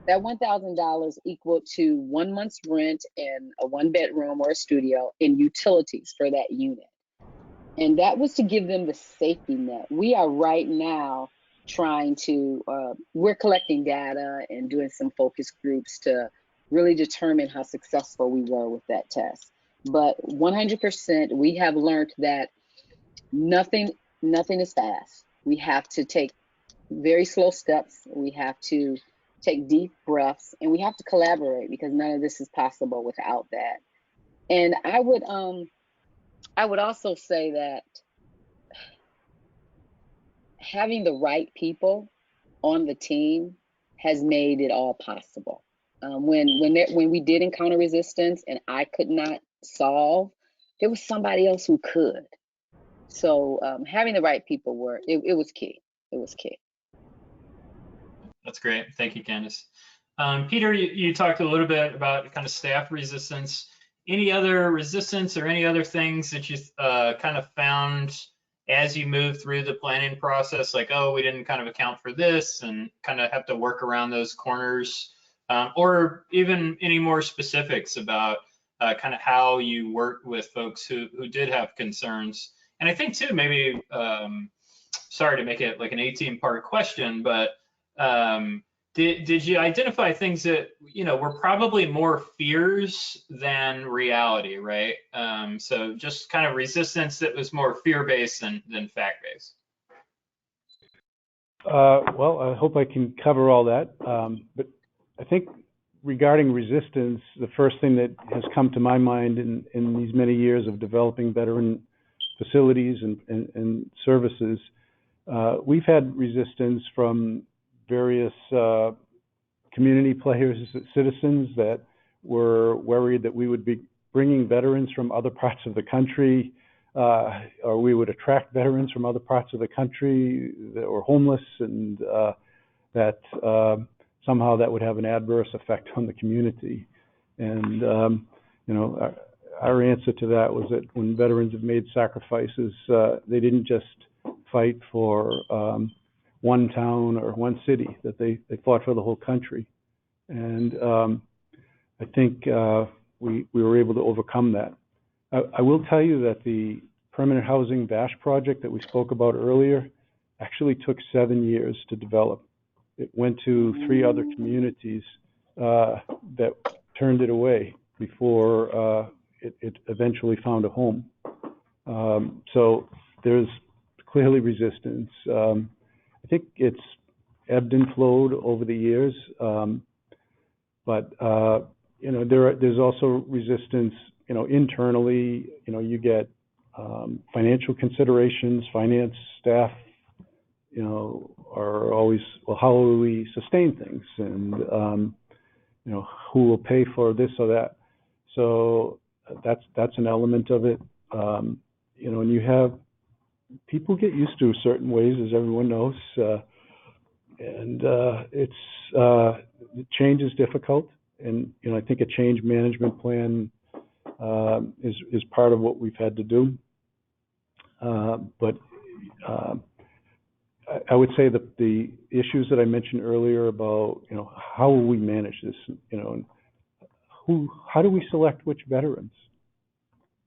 That $1,000 equal to 1 month's rent in a 1-bedroom or a studio and utilities for that unit. And that was to give them the safety net. We are right now trying to, we're collecting data and doing some focus groups to really determine how successful we were with that test. But 100%, we have learned that nothing is fast. We have to take very slow steps. We have to take deep breaths, and we have to collaborate, because none of this is possible without that. And I would also say that having the right people on the team has made it all possible. When we did encounter resistance and I could not solve, there was somebody else who could. So having the right people it was key. It was key. That's great. Thank you, Candice. Peter, you talked a little bit about kind of staff resistance. Any other resistance or any other things that you kind of found as you moved through the planning process, like, oh, we didn't kind of account for this, and kind of have to work around those corners, or even any more specifics about kind of how you worked with folks who did have concerns? And I think too, maybe, sorry to make it like an 18-part question, but did you identify things that, were probably more fears than reality, right? So just kind of resistance that was more fear-based than fact-based. Well, I hope I can cover all that. But I think regarding resistance, the first thing that has come to my mind in these many years of developing veteran facilities and services, we've had resistance from various community players, citizens that were worried that we would be bringing veterans from other parts of the country, or we would attract veterans from other parts of the country that were homeless, and that somehow that would have an adverse effect on the community. And our answer to that was that when veterans have made sacrifices, they didn't just fight for one town or one city, that they fought for the whole country. And I think we were able to overcome that. I will tell you that the permanent housing VASH project that we spoke about earlier actually took 7 years to develop. It went to 3 other communities that turned it away before it eventually found a home. So there's clearly resistance. I think it's ebbed and flowed over the years, but there's also resistance. Internally, you get financial considerations. Finance staff, are always, well, how will we sustain things, and who will pay for this or that. So that's an element of it. And you have people get used to certain ways, as everyone knows, and change is difficult. And I think a change management plan is part of what we've had to do. But I would say that the issues that I mentioned earlier about how will we manage this, and how do we select which veterans,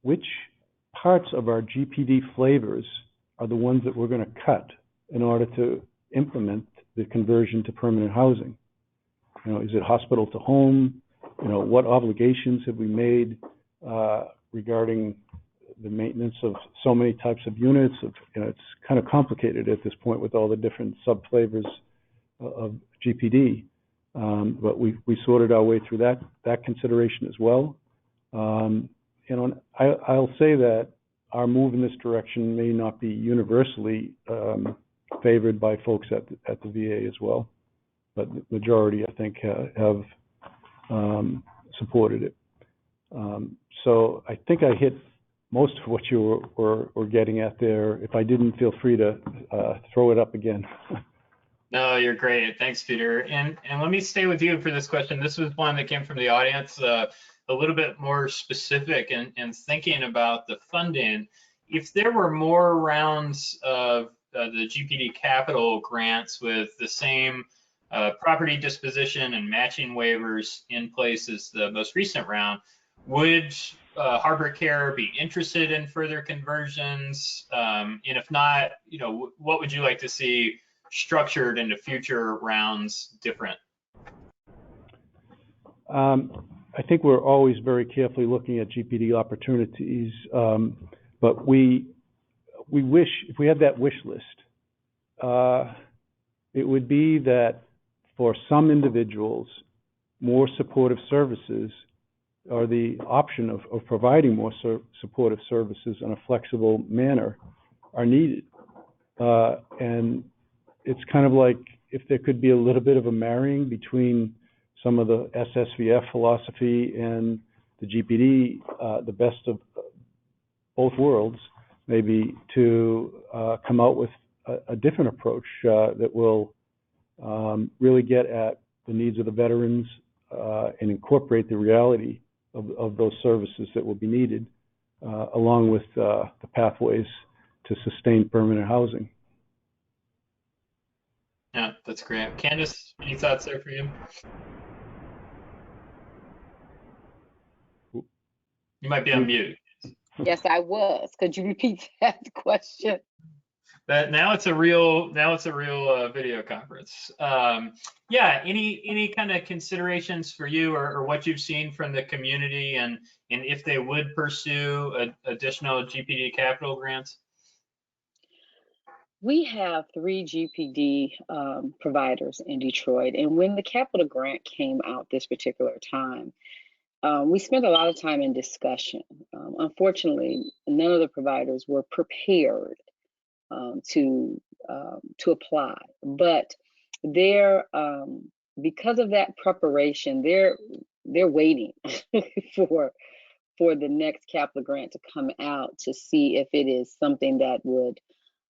which parts of our GPD flavors are the ones that we're going to cut in order to implement the conversion to permanent housing. Is it hospital to home? What obligations have we made regarding the maintenance of so many types of units? It's kind of complicated at this point with all the different sub-flavors of GPD, but we sorted our way through that consideration as well. I'll say that our move in this direction may not be universally favored by folks at the VA as well, but the majority, I think, have supported it. So I think I hit most of what you were getting at there. If I didn't, feel free to throw it up again. No, you're great. Thanks, Peter. And let me stay with you for this question. This was one that came from the audience, a little bit more specific and thinking about the funding. If there were more rounds of the GPD capital grants with the same property disposition and matching waivers in place as the most recent round, would Harbor Care be interested in further conversions? And if not, what would you like to see structured into future rounds different? I think we're always very carefully looking at GPD opportunities, but we wish, if we had that wish list, it would be that for some individuals, more supportive services, or the option of providing more supportive services in a flexible manner, are needed. And it's kind of like if there could be a little bit of a marrying between some of the SSVF philosophy and the GPD, the best of both worlds, maybe, to come out with a different approach that will really get at the needs of the veterans and incorporate the reality of those services that will be needed, along with the pathways to sustain permanent housing. Yeah, that's great. Candice, any thoughts there for you? You might be on mute. Yes, I was. Could you repeat that question? Now it's a real video conference. Yeah, any kind of considerations for you or what you've seen from the community, and if they would pursue additional GPD capital grants? We have 3 GPD providers in Detroit, and when the capital grant came out this particular time, we spent a lot of time in discussion. Unfortunately, none of the providers were prepared to apply, but they're because of that preparation, they're waiting for the next capital grant to come out to see if it is something that would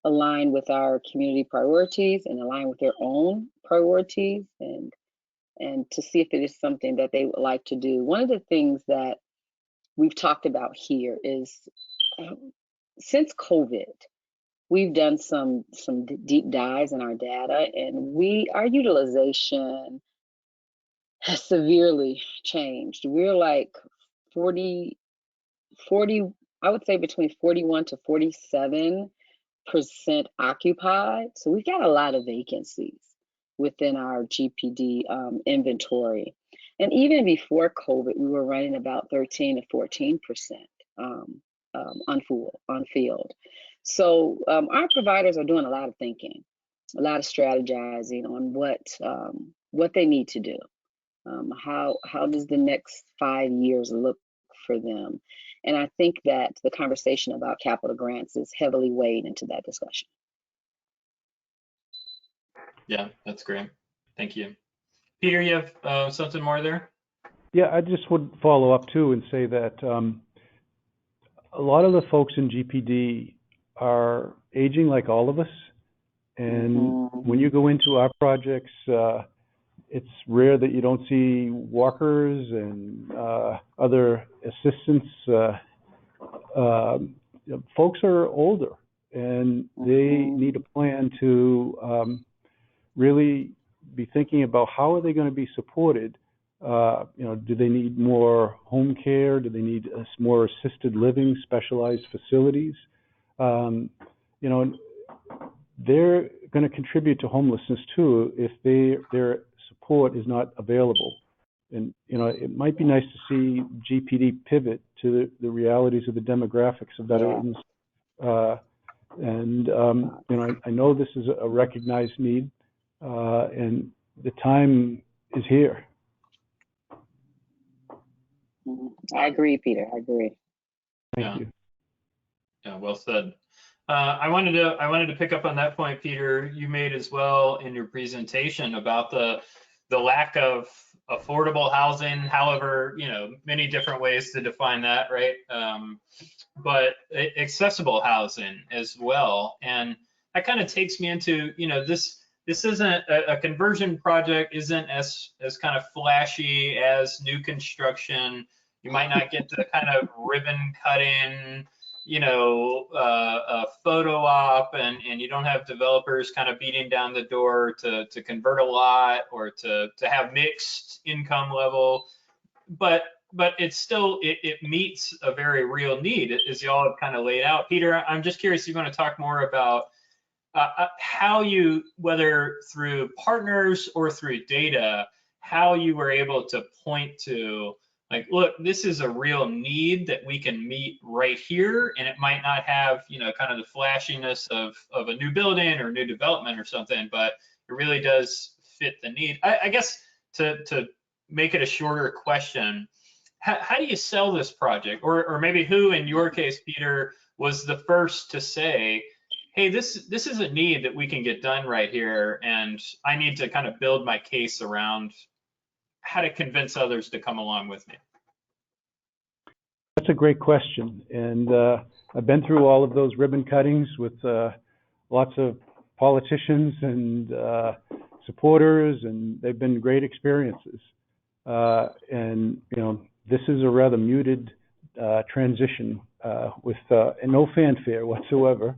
align with our community priorities and align with their own priorities, and to see if it is something that they would like to do. One of the things that we've talked about here is since COVID, we've done some deep dives in our data, and our utilization has severely changed. We're like 40, I would say between 41 to 47% occupied. So we've got a lot of vacancies within our GPD inventory. And even before COVID, we were running about 13 to 14% unfilled. So our providers are doing a lot of thinking, a lot of strategizing on what they need to do. How does the next 5 years look for them? And I think that the conversation about capital grants is heavily weighed into that discussion. Yeah, that's great. Thank you. Peter, you have something more there? Yeah, I just would follow up too and say that a lot of the folks in GPD are aging like all of us. And when you go into our projects, it's rare that you don't see walkers and other assistants. Folks are older, and they need a plan to really be thinking about how are they going to be supported. Do they need more home care? Do they need more assisted living, specialized facilities? They're going to contribute to homelessness too if their support is not available. And it might be nice to see GPD pivot to the realities of the demographics of veterans. I know this is a recognized need, and the time is here. I agree, Peter. I agree. Thank you. Yeah, well said. I wanted to pick up on that point, Peter, you made as well in your presentation about the lack of affordable housing, however, many different ways to define that, right? But accessible housing as well. And that kind of takes me into, this isn't a conversion project, isn't as kind of flashy as new construction. You might not get the kind of ribbon cutting, a photo op, and you don't have developers kind of beating down the door to convert a lot or to have mixed income level, but it's still, it meets a very real need, as y'all have kind of laid out. Peter, I'm just curious if you want to talk more about how you, whether through partners or through data, how you were able to point to, like, look, this is a real need that we can meet right here, and it might not have, kind of the flashiness of a new building or new development or something, but it really does fit the need. I guess to make it a shorter question, how do you sell this project? Or maybe who, in your case, Peter, was the first to say, hey, this is a need that we can get done right here, and I need to kind of build my case around how to convince others to come along with me? That's a great question. And I've been through all of those ribbon cuttings with lots of politicians and supporters, and they've been great experiences. And, this is a rather muted transition with no fanfare whatsoever.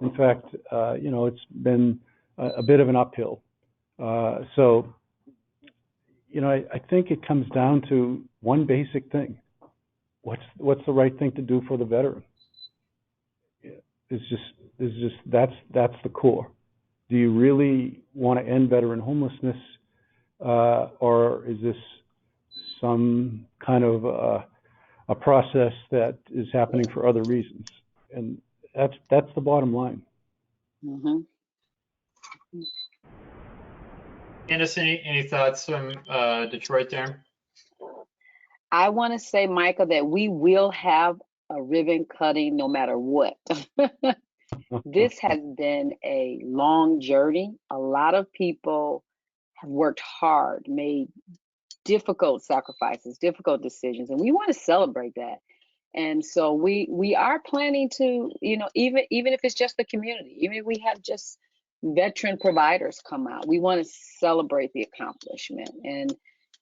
In fact, it's been a bit of an uphill. So, I think it comes down to one basic thing. What's the right thing to do for the veteran? It's just that's the core. Do you really want to end veteran homelessness, or is this some kind of a process that is happening for other reasons? And that's the bottom line. Mm-hmm. Candice, any thoughts from Detroit there? I want to say, Michael, that we will have a ribbon cutting no matter what. This has been a long journey. A lot of people have worked hard, made difficult sacrifices, difficult decisions, and we want to celebrate that. And so we are planning to, even if it's just the community, even if we have just veteran providers come out, we want to celebrate the accomplishment, and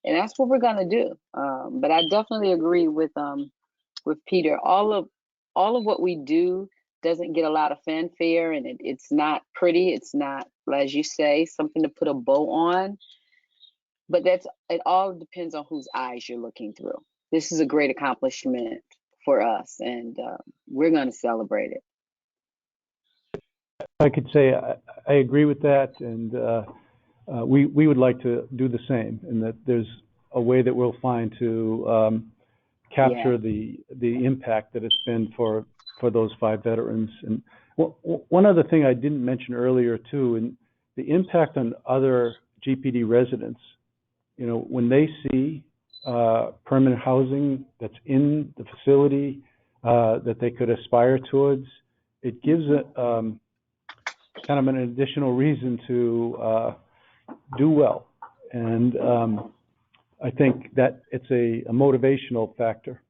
that's what we're going to do. But I definitely agree with Peter. All of what we do doesn't get a lot of fanfare, and it's not pretty. It's not, as you say, something to put a bow on. But it all depends on whose eyes you're looking through. This is a great accomplishment for us, and we're going to celebrate it. I could say I agree with that, and we would like to do the same, and that there's a way that we'll find to capture the impact that it's been for those 5 veterans. And one other thing I didn't mention earlier too, and the impact on other GPD residents. When they see permanent housing that's in the facility that they could aspire towards, it gives it kind of an additional reason to do well. And I think that it's a motivational factor.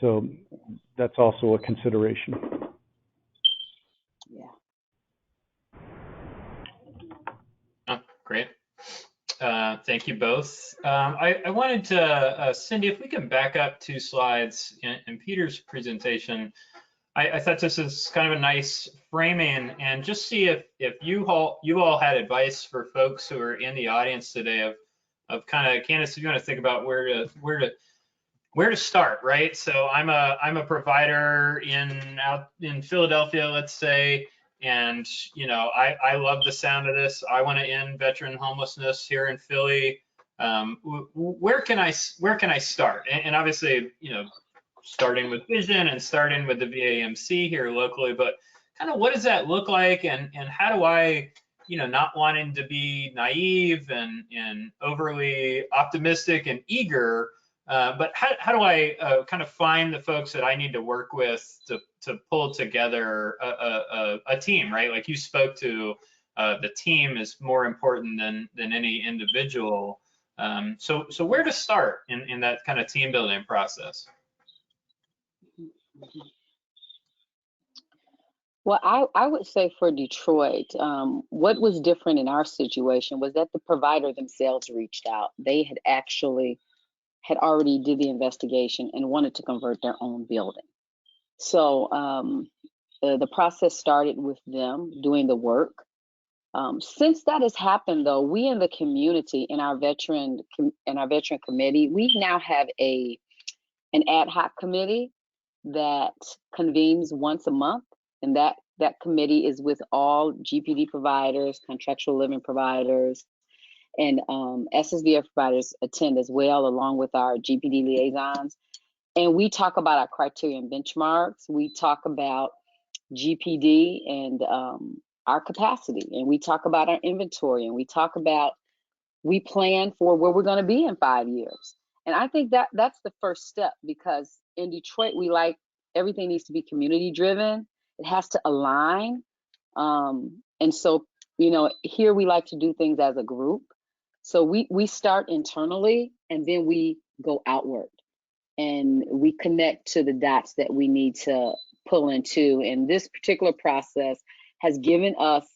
So that's also a consideration. Yeah. Oh, great. Thank you both. I wanted to, Cindy, if we can back up 2 slides in Peter's presentation. I thought this is kind of a nice framing, and just see if you all had advice for folks who are in the audience today of kind of, Candice, if you want to think about where to start, right? So I'm a provider out in Philadelphia, let's say, and I love the sound of this. I want to end veteran homelessness here in Philly. Where can I start? And obviously, starting with vision and starting with the VAMC here locally, but kind of what does that look like, and how do I, not wanting to be naive and overly optimistic and eager, But how do I kind of find the folks that I need to work with to pull together a team, right? Like you spoke to, the team is more important than any individual. So where to start in that kind of team building process? Well, I would say for Detroit, what was different in our situation was that the provider themselves reached out. They had already did the investigation and wanted to convert their own building. So the process started with them doing the work. Since that has happened, though, we in the community, in our veteran committee, we now have an ad hoc committee that convenes once a month, and that committee is with all GPD providers, contractual living providers, and SSVF providers attend as well, along with our GPD liaisons. And we talk about our criteria and benchmarks. We talk about GPD and our capacity, and we talk about our inventory, and we plan for where we're going to be in 5 years. And I think that's the first step, because in Detroit, we like everything needs to be community driven. It has to align. And so, here we like to do things as a group. So we start internally, and then we go outward, and we connect to the dots that we need to pull into. And this particular process has given us,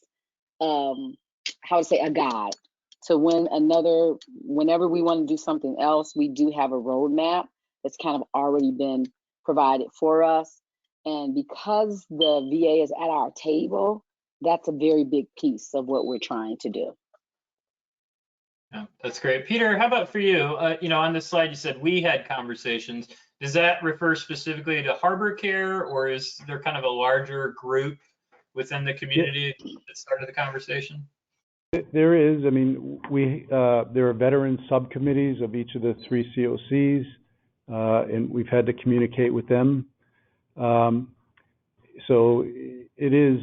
a guide. So whenever we want to do something else, we do have a roadmap that's kind of already been provided for us. And because the VA is at our table, that's a very big piece of what we're trying to do. Yeah, that's great. Peter, how about for you? On this slide, you said we had conversations. Does that refer specifically to Harbor Care, or is there kind of a larger group within the community that started the conversation? There is. I mean, there are veteran subcommittees of each of the 3 COCs, and we've had to communicate with them. So it is,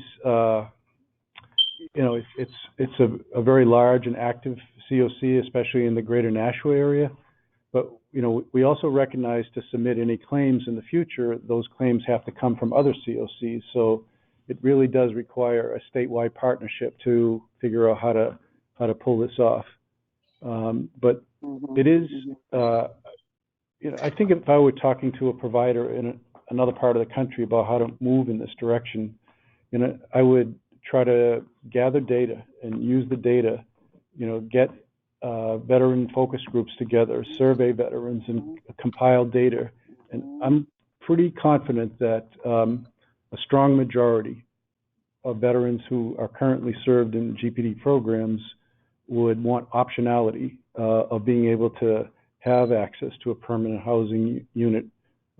it's a very large and active COC, especially in the greater Nashua area. But, we also recognize to submit any claims in the future, those claims have to come from other COCs. So it really does require a statewide partnership to figure out how to pull this off. But it is, I think if I were talking to a provider in another part of the country about how to move in this direction, I would try to gather data and use the data, get veteran focus groups together, survey veterans, and compile data. And I'm pretty confident that a strong majority of veterans who are currently served in GPD programs would want optionality of being able to have access to a permanent housing unit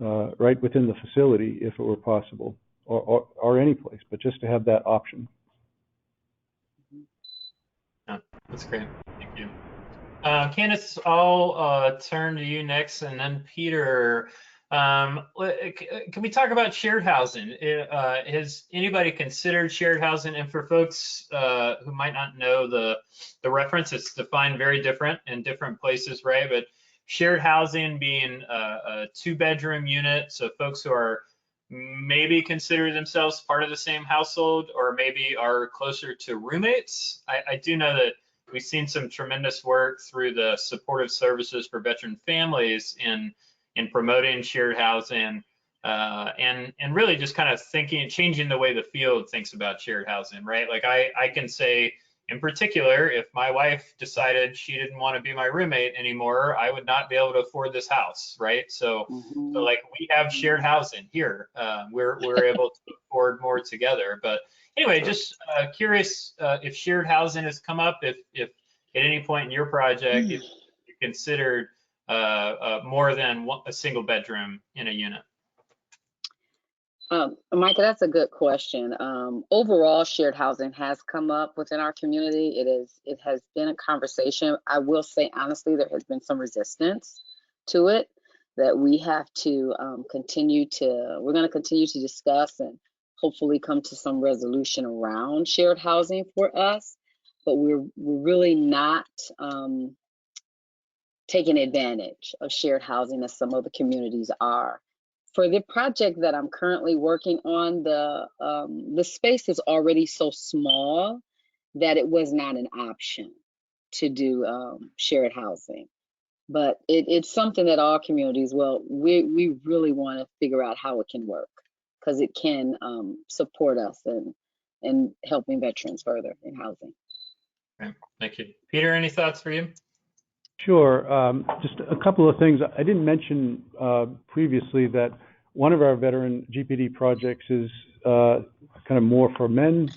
right within the facility if it were possible, or any place, but just to have that option. Yeah, that's great. Thank you. Candice, I'll turn to you next, and then Peter. Can we talk about shared housing? Has anybody considered shared housing? And for folks who might not know the reference, it's defined very different in different places, right? But shared housing being a 2-bedroom unit, so folks who are maybe consider themselves part of the same household, or maybe are closer to roommates. I do know that we've seen some tremendous work through the supportive services for veteran families in promoting shared housing, and really just kind of changing the way the field thinks about shared housing, right? Like I can say, in particular, if my wife decided she didn't want to be my roommate anymore, I would not be able to afford this house, right? So like we have shared housing here. We're able to afford more together. But anyway, just curious if shared housing has come up, if at any point in your project, if you considered more than a single bedroom in a unit. Micah, that's a good question. Overall, shared housing has come up within our community. It has been a conversation. I will say, honestly, there has been some resistance to it that we have to we're going to continue to discuss and hopefully come to some resolution around shared housing for us. But we're really not taking advantage of shared housing as some other communities are. For the project that I'm currently working on, the space is already so small that it was not an option to do shared housing. But it's something that all communities, well, we really want to figure out how it can work, because it can support us and helping veterans further in housing. Okay, thank you. Peter, any thoughts for you? Sure. Just a couple of things. I didn't mention previously that one of our veteran GPD projects is kind of more for men,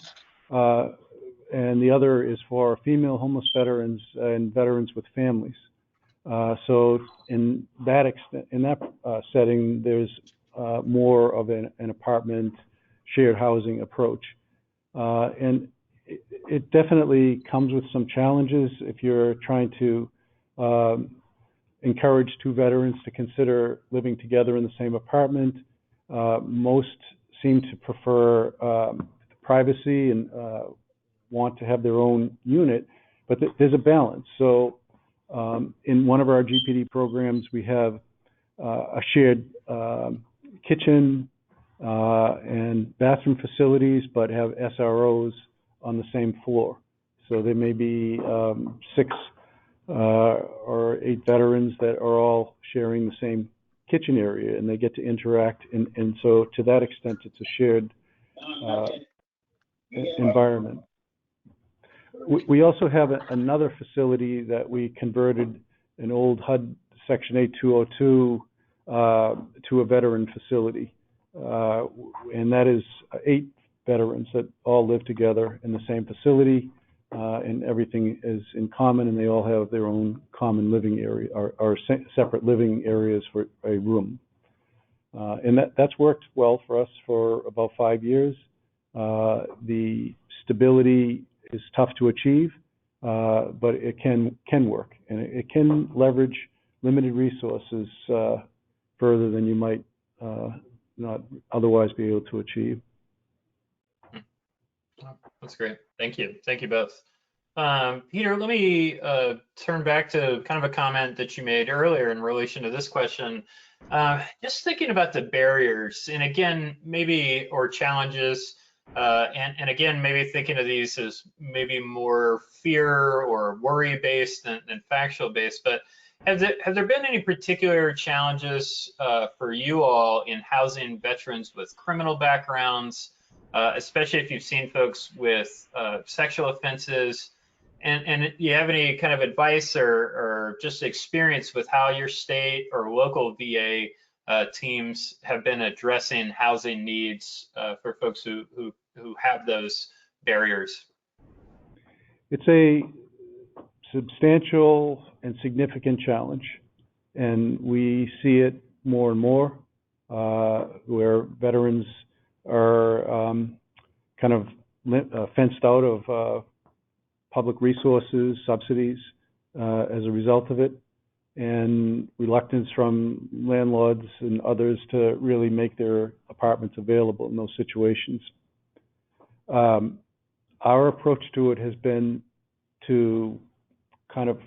and the other is for female homeless veterans and veterans with families. So in that setting, there's more of an apartment shared housing approach, and it definitely comes with some challenges if you're trying to encourage two veterans to consider living together in the same apartment. Most seem to prefer privacy and want to have their own unit, but there's a balance. So in one of our GPD programs, we have a shared kitchen and bathroom facilities, but have SROs on the same floor. So there may be 6 or 8 veterans that are all sharing the same kitchen area, and they get to interact. And so to that extent, it's a shared environment. We also have another facility that we converted an old HUD Section 8202 to a veteran facility. And that is 8 veterans that all live together in the same facility, and everything is in common, and they all have their own common living area or separate living areas for a room. And that's worked well for us for about 5 years. The stability is tough to achieve, but it can work, and it can leverage limited resources further than you might not otherwise be able to achieve. That's great. Thank you. Thank you both. Peter, let me turn back to kind of a comment that you made earlier in relation to this question. Just thinking about the barriers, and again, maybe, or challenges, and again, maybe thinking of these as maybe more fear or worry based than factual based, but have there been any particular challenges for you all in housing veterans with criminal backgrounds, especially if you've seen folks with sexual offenses, and do you have any kind of advice or just experience with how your state or local VA teams have been addressing housing needs for folks who have those barriers? It's a substantial and significant challenge, and we see it more and more where veterans are kind of fenced out of public resources, subsidies as a result of it, and reluctance from landlords and others to really make their apartments available in those situations. Our approach to it has been to kind of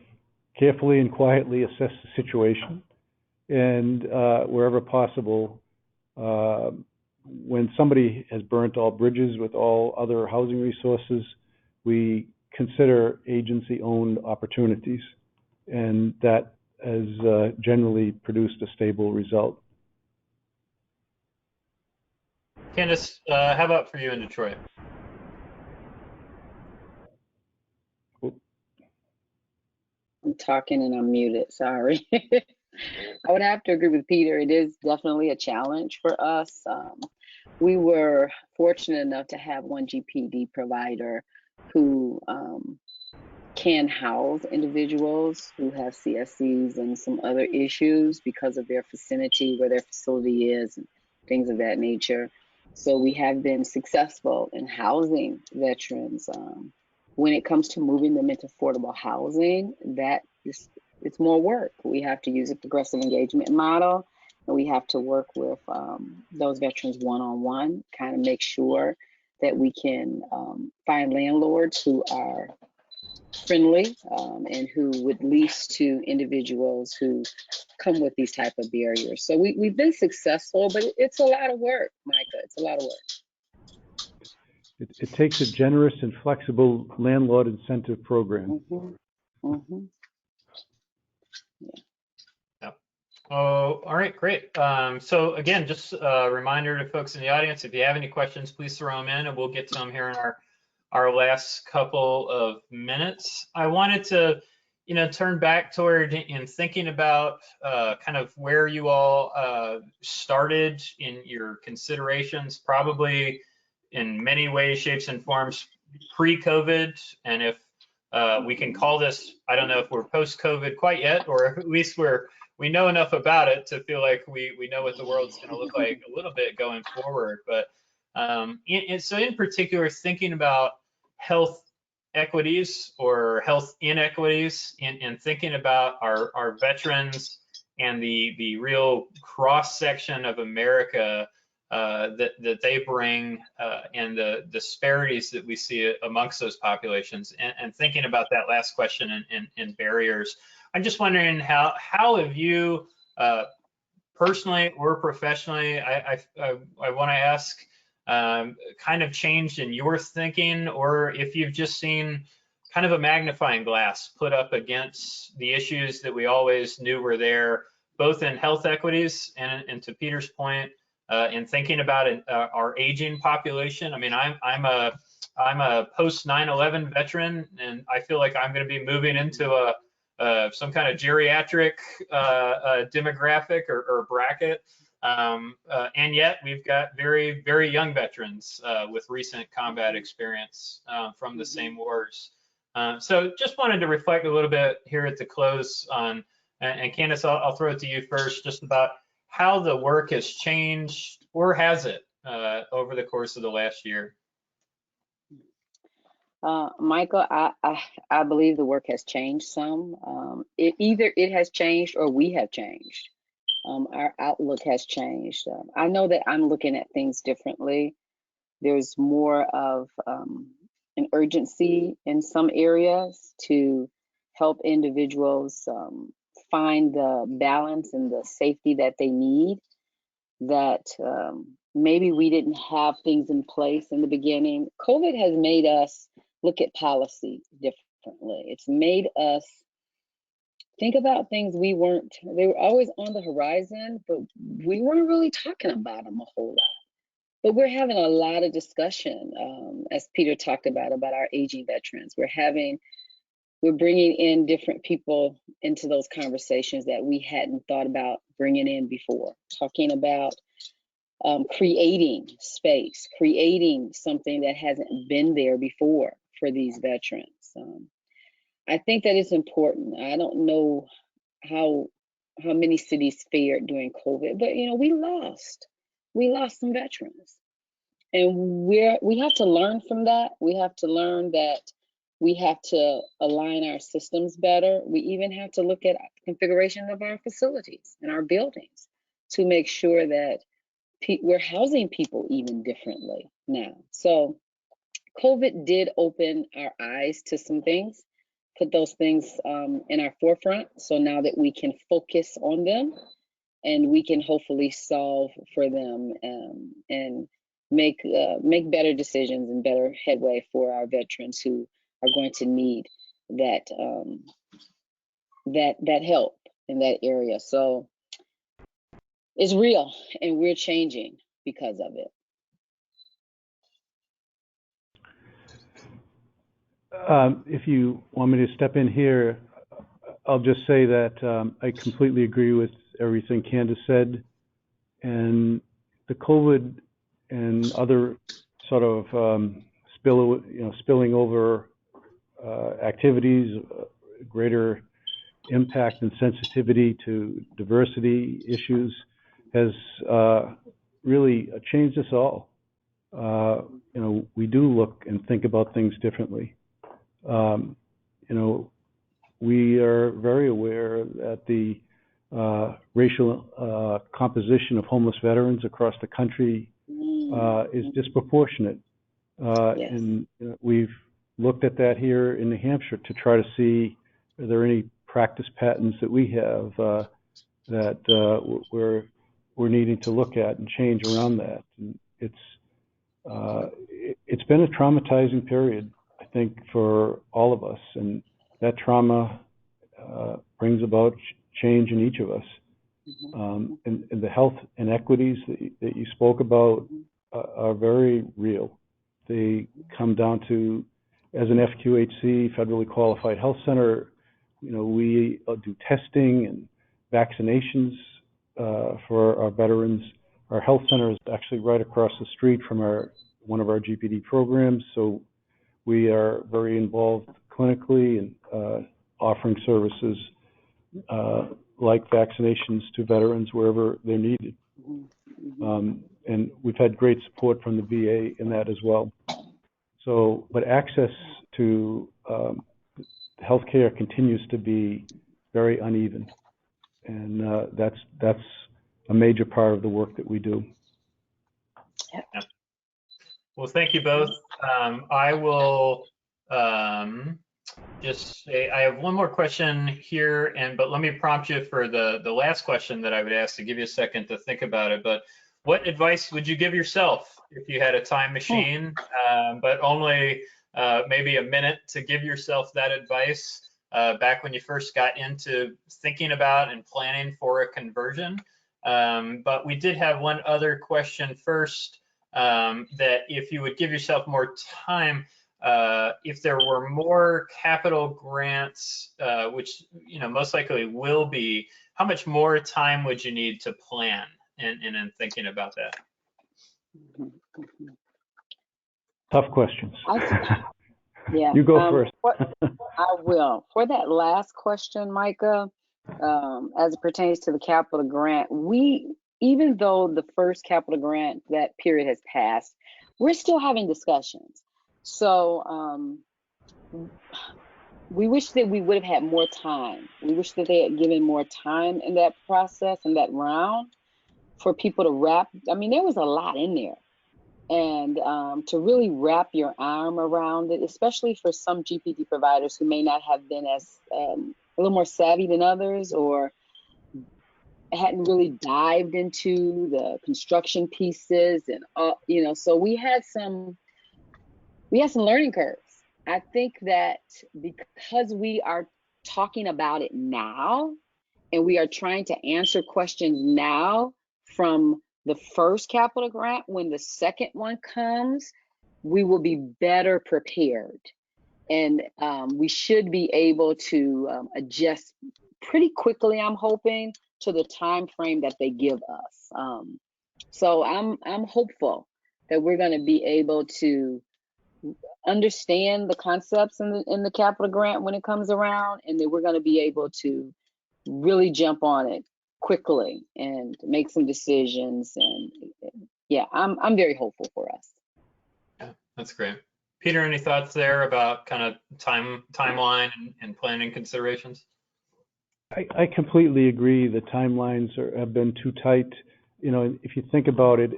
carefully and quietly assess the situation, and wherever possible, when somebody has burnt all bridges with all other housing resources, we consider agency-owned opportunities, and that has generally produced a stable result. Candice, how about for you in Detroit? I'm talking and I'm muted, sorry. I would have to agree with Peter. It is definitely a challenge for us. We were fortunate enough to have one GPD provider who can house individuals who have CSCs and some other issues because of their vicinity, where their facility is, and things of that nature. So we have been successful in housing veterans. When it comes to moving them into affordable housing, it's more work. We have to use a progressive engagement model, and we have to work with those veterans one-on-one, kind of make sure that we can find landlords who are friendly, and who would lease to individuals who come with these type of barriers. So we've been successful, but it's a lot of work, Micah. It's a lot of work. It takes a generous and flexible landlord incentive program. Mm-hmm. Mm-hmm. Yeah. Oh, all right, great. So again, just a reminder to folks in the audience, if you have any questions, please throw them in and we'll get to them here in our last couple of minutes. I wanted to, turn back toward in thinking about kind of where you all started in your considerations, probably in many ways, shapes, and forms pre-COVID. And if we can call this, I don't know if we're post-COVID quite yet, or at least we know enough about it to feel like we know what the world's going to look like a little bit going forward. But so in particular, thinking about health equities or health inequities and thinking about our veterans and the real cross section of America that they bring and the disparities that we see amongst those populations, and thinking about that last question and barriers. I'm just wondering how have you personally or professionally, I want to ask, kind of changed in your thinking, or if you've just seen kind of a magnifying glass put up against the issues that we always knew were there, both in health equities and to Peter's point, in thinking about our aging population. I mean, I'm a post 9/11 veteran, and I feel like I'm going to be moving into some kind of geriatric demographic or bracket. And yet we've got very, very young veterans with recent combat experience from the same wars. So just wanted to reflect a little bit here at the close on, and Candice, I'll throw it to you first, just about how the work has changed, or has it, over the course of the last year? Michael, I believe the work has changed some. Either it has changed or we have changed. Our outlook has changed. I know that I'm looking at things differently. There's more of an urgency in some areas to help individuals find the balance and the safety that they need, that maybe we didn't have things in place in the beginning. COVID has made us look at policy differently. It's made us think about things they were always on the horizon, but we weren't really talking about them a whole lot. But we're having a lot of discussion, as Peter talked about our aging veterans. We're bringing in different people into those conversations that we hadn't thought about bringing in before, talking about creating space, creating something that hasn't been there before for these veterans. I think that it's important. I don't know how many cities fared during COVID, but we lost some veterans, and we have to learn from that. We have to learn that we have to align our systems better. We even have to look at configuration of our facilities and our buildings to make sure that we're housing people even differently now. So COVID did open our eyes to some things, put those things in our forefront. So now that we can focus on them and we can hopefully solve for them and make better decisions and better headway for our veterans who are going to need that help in that area. So it's real, and we're changing because of it. If you want me to step in here, I'll just say that I completely agree with everything Candice said, and the COVID and other sort of spilling over activities, greater impact and sensitivity to diversity issues has really changed us all. We do look and think about things differently. We are very aware that the racial composition of homeless veterans across the country is disproportionate. Yes. And we've looked at that here in New Hampshire to try to see are there any practice patterns that we have that we're needing to look at and change around that. And it's been a traumatizing period, I think, for all of us, and that trauma brings about change in each of us. And the health inequities that you spoke about are very real. They come down to, as an FQHC, federally qualified health center, we do testing and vaccinations for our veterans. Our health center is actually right across the street from one of our GPD programs, so we are very involved clinically and offering services like vaccinations to veterans wherever they're needed. And we've had great support from the VA in that as well. So, but access to healthcare continues to be very uneven, and that's a major part of the work that we do. Yeah. Well, thank you both. I will just say I have one more question here, but let me prompt you for the last question that I would ask, to give you a second to think about it. But what advice would you give yourself if you had a time machine, but only maybe a minute to give yourself that advice back when you first got into thinking about and planning for a conversion? But we did have one other question first, that if you would give yourself more time, if there were more capital grants, which most likely will be, how much more time would you need to plan in thinking about that? Tough questions. Yeah. You go first. I will. For that last question, Micah, as it pertains to the capital grant, even though the first capital grant, that period has passed, we're still having discussions. So we wish that we would have had more time. We wish that they had given more time in that process, in that round, for people to wrap. I mean, there was a lot in there. And to really wrap your arm around it, especially for some GPD providers who may not have been as a little more savvy than others, or hadn't really dived into the construction pieces, and so we had some learning curves. I think that because we are talking about it now, and we are trying to answer questions now from the first capital grant, when the second one comes, we will be better prepared. And we should be able to adjust pretty quickly, I'm hoping, to the time frame that they give us. So I'm hopeful that we're going to be able to understand the concepts in the capital grant when it comes around, and that we're going to be able to really jump on it quickly and make some decisions. And yeah, I'm very hopeful for us. Yeah, that's great. Peter, any thoughts there about kind of timeline and planning considerations? I completely agree. The timelines have been too tight. If you think about it,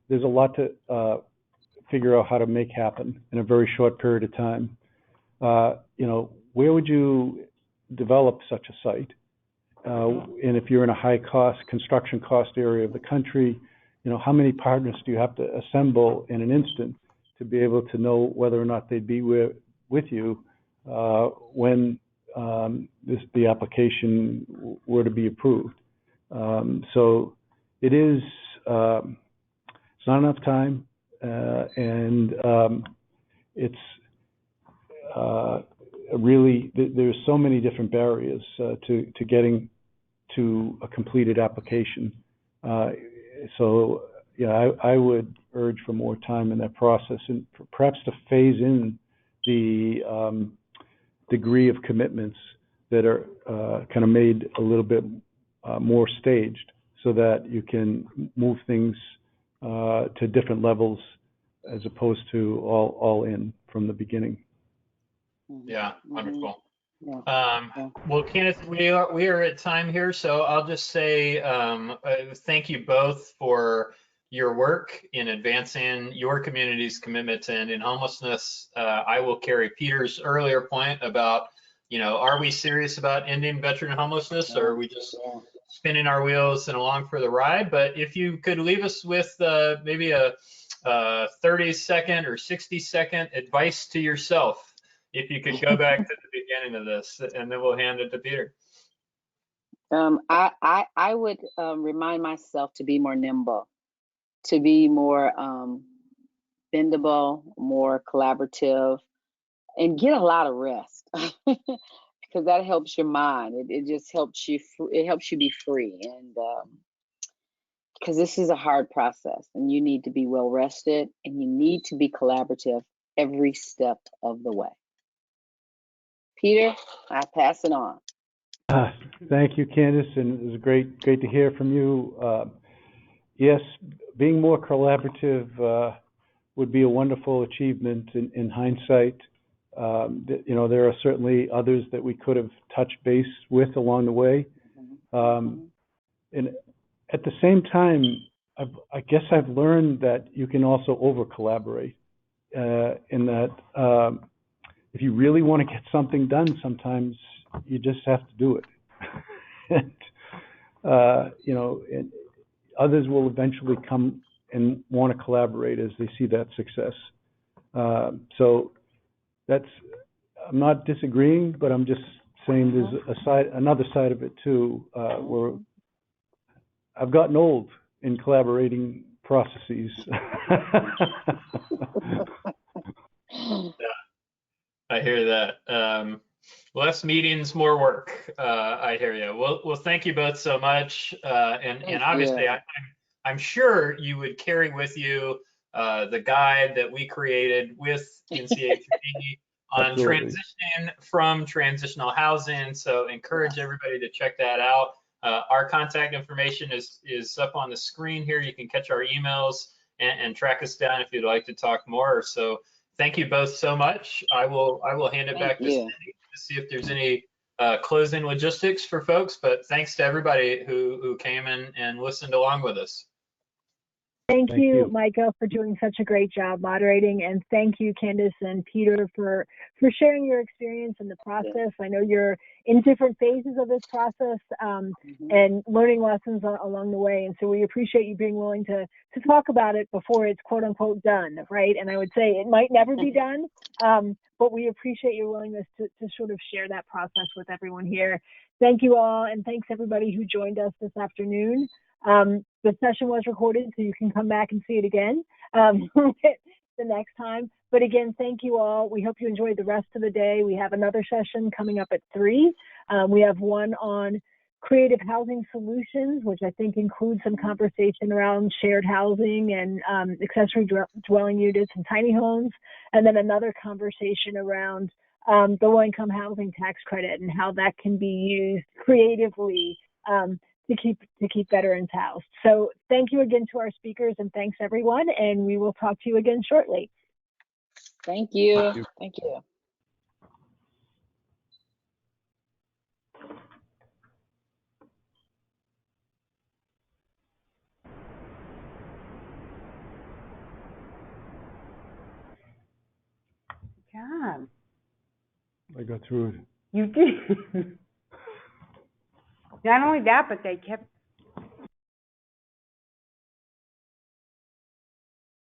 there's a lot to figure out how to make happen in a very short period of time. Where would you develop such a site? And if you're in a high construction cost area of the country, how many partners do you have to assemble in an instant to be able to know whether or not they'd be with you when the application were to be approved? So it is, it's not enough time, and it's really, there's so many different barriers to getting to a completed application. So yeah, I would urge for more time in that process, and perhaps to phase in the degree of commitments that are kind of made a little bit more staged, so that you can move things to different levels as opposed to all in from the beginning. Yeah, wonderful. Well, Candice, we are at time here, so I'll just say thank you both for your work in advancing your community's commitment to ending homelessness. I will carry Peter's earlier point about, are we serious about ending veteran homelessness, or are we just spinning our wheels and along for the ride? But if you could leave us with maybe a 30-second or 60-second advice to yourself, if you could go back to the beginning of this, and then we'll hand it to Peter. I would remind myself to be more nimble, to be more bendable, more collaborative, and get a lot of rest, because that helps your mind. It just helps you. It helps you be free, and because this is a hard process, and you need to be well rested, and you need to be collaborative every step of the way. Peter, I pass it on. Thank you, Candice, and it was great to hear from you. Yes, being more collaborative would be a wonderful achievement in hindsight. There are certainly others that we could have touched base with along the way. And at the same time, I guess I've learned that you can also over-collaborate, in that if you really want to get something done, sometimes you just have to do it. And others will eventually come and want to collaborate as they see that success. So I'm not disagreeing, but I'm just saying there's another side of it too, where I've gotten old in collaborating processes. I hear that. Less meetings, more work. I hear you. Well, thank you both so much. And obviously, I'm sure you would carry with you the guide that we created with NCHV on transitioning from transitional housing. So encourage everybody to check that out. Our contact information is up on the screen here. You can catch our emails and track us down if you'd like to talk more. So thank you both so much. I will hand it back to Cindy to see if there's any closing logistics for folks. But thanks to everybody who came in and listened along with us. Thank you, Micah, for doing such a great job moderating, and thank you, Candice and Peter, for sharing your experience in the process. I know you're in different phases of this process and learning lessons along the way, and so we appreciate you being willing to talk about it before it's quote unquote done, right? And I would say it might never be done, but we appreciate your willingness to sort of share that process with everyone here. Thank you all, and thanks everybody who joined us this afternoon. The session was recorded, so you can come back and see it again the next time. But again, thank you all. We hope you enjoyed the rest of the day. We have another session coming up at 3. We have one on creative housing solutions, which I think includes some conversation around shared housing and accessory dwelling units and tiny homes. And then another conversation around the low-income housing tax credit and how that can be used creatively to keep veterans housed. So thank you again to our speakers, and thanks everyone, and we will talk to you again shortly. Thank you. Thank you. God. I got through it. You did. Not only that, but they kept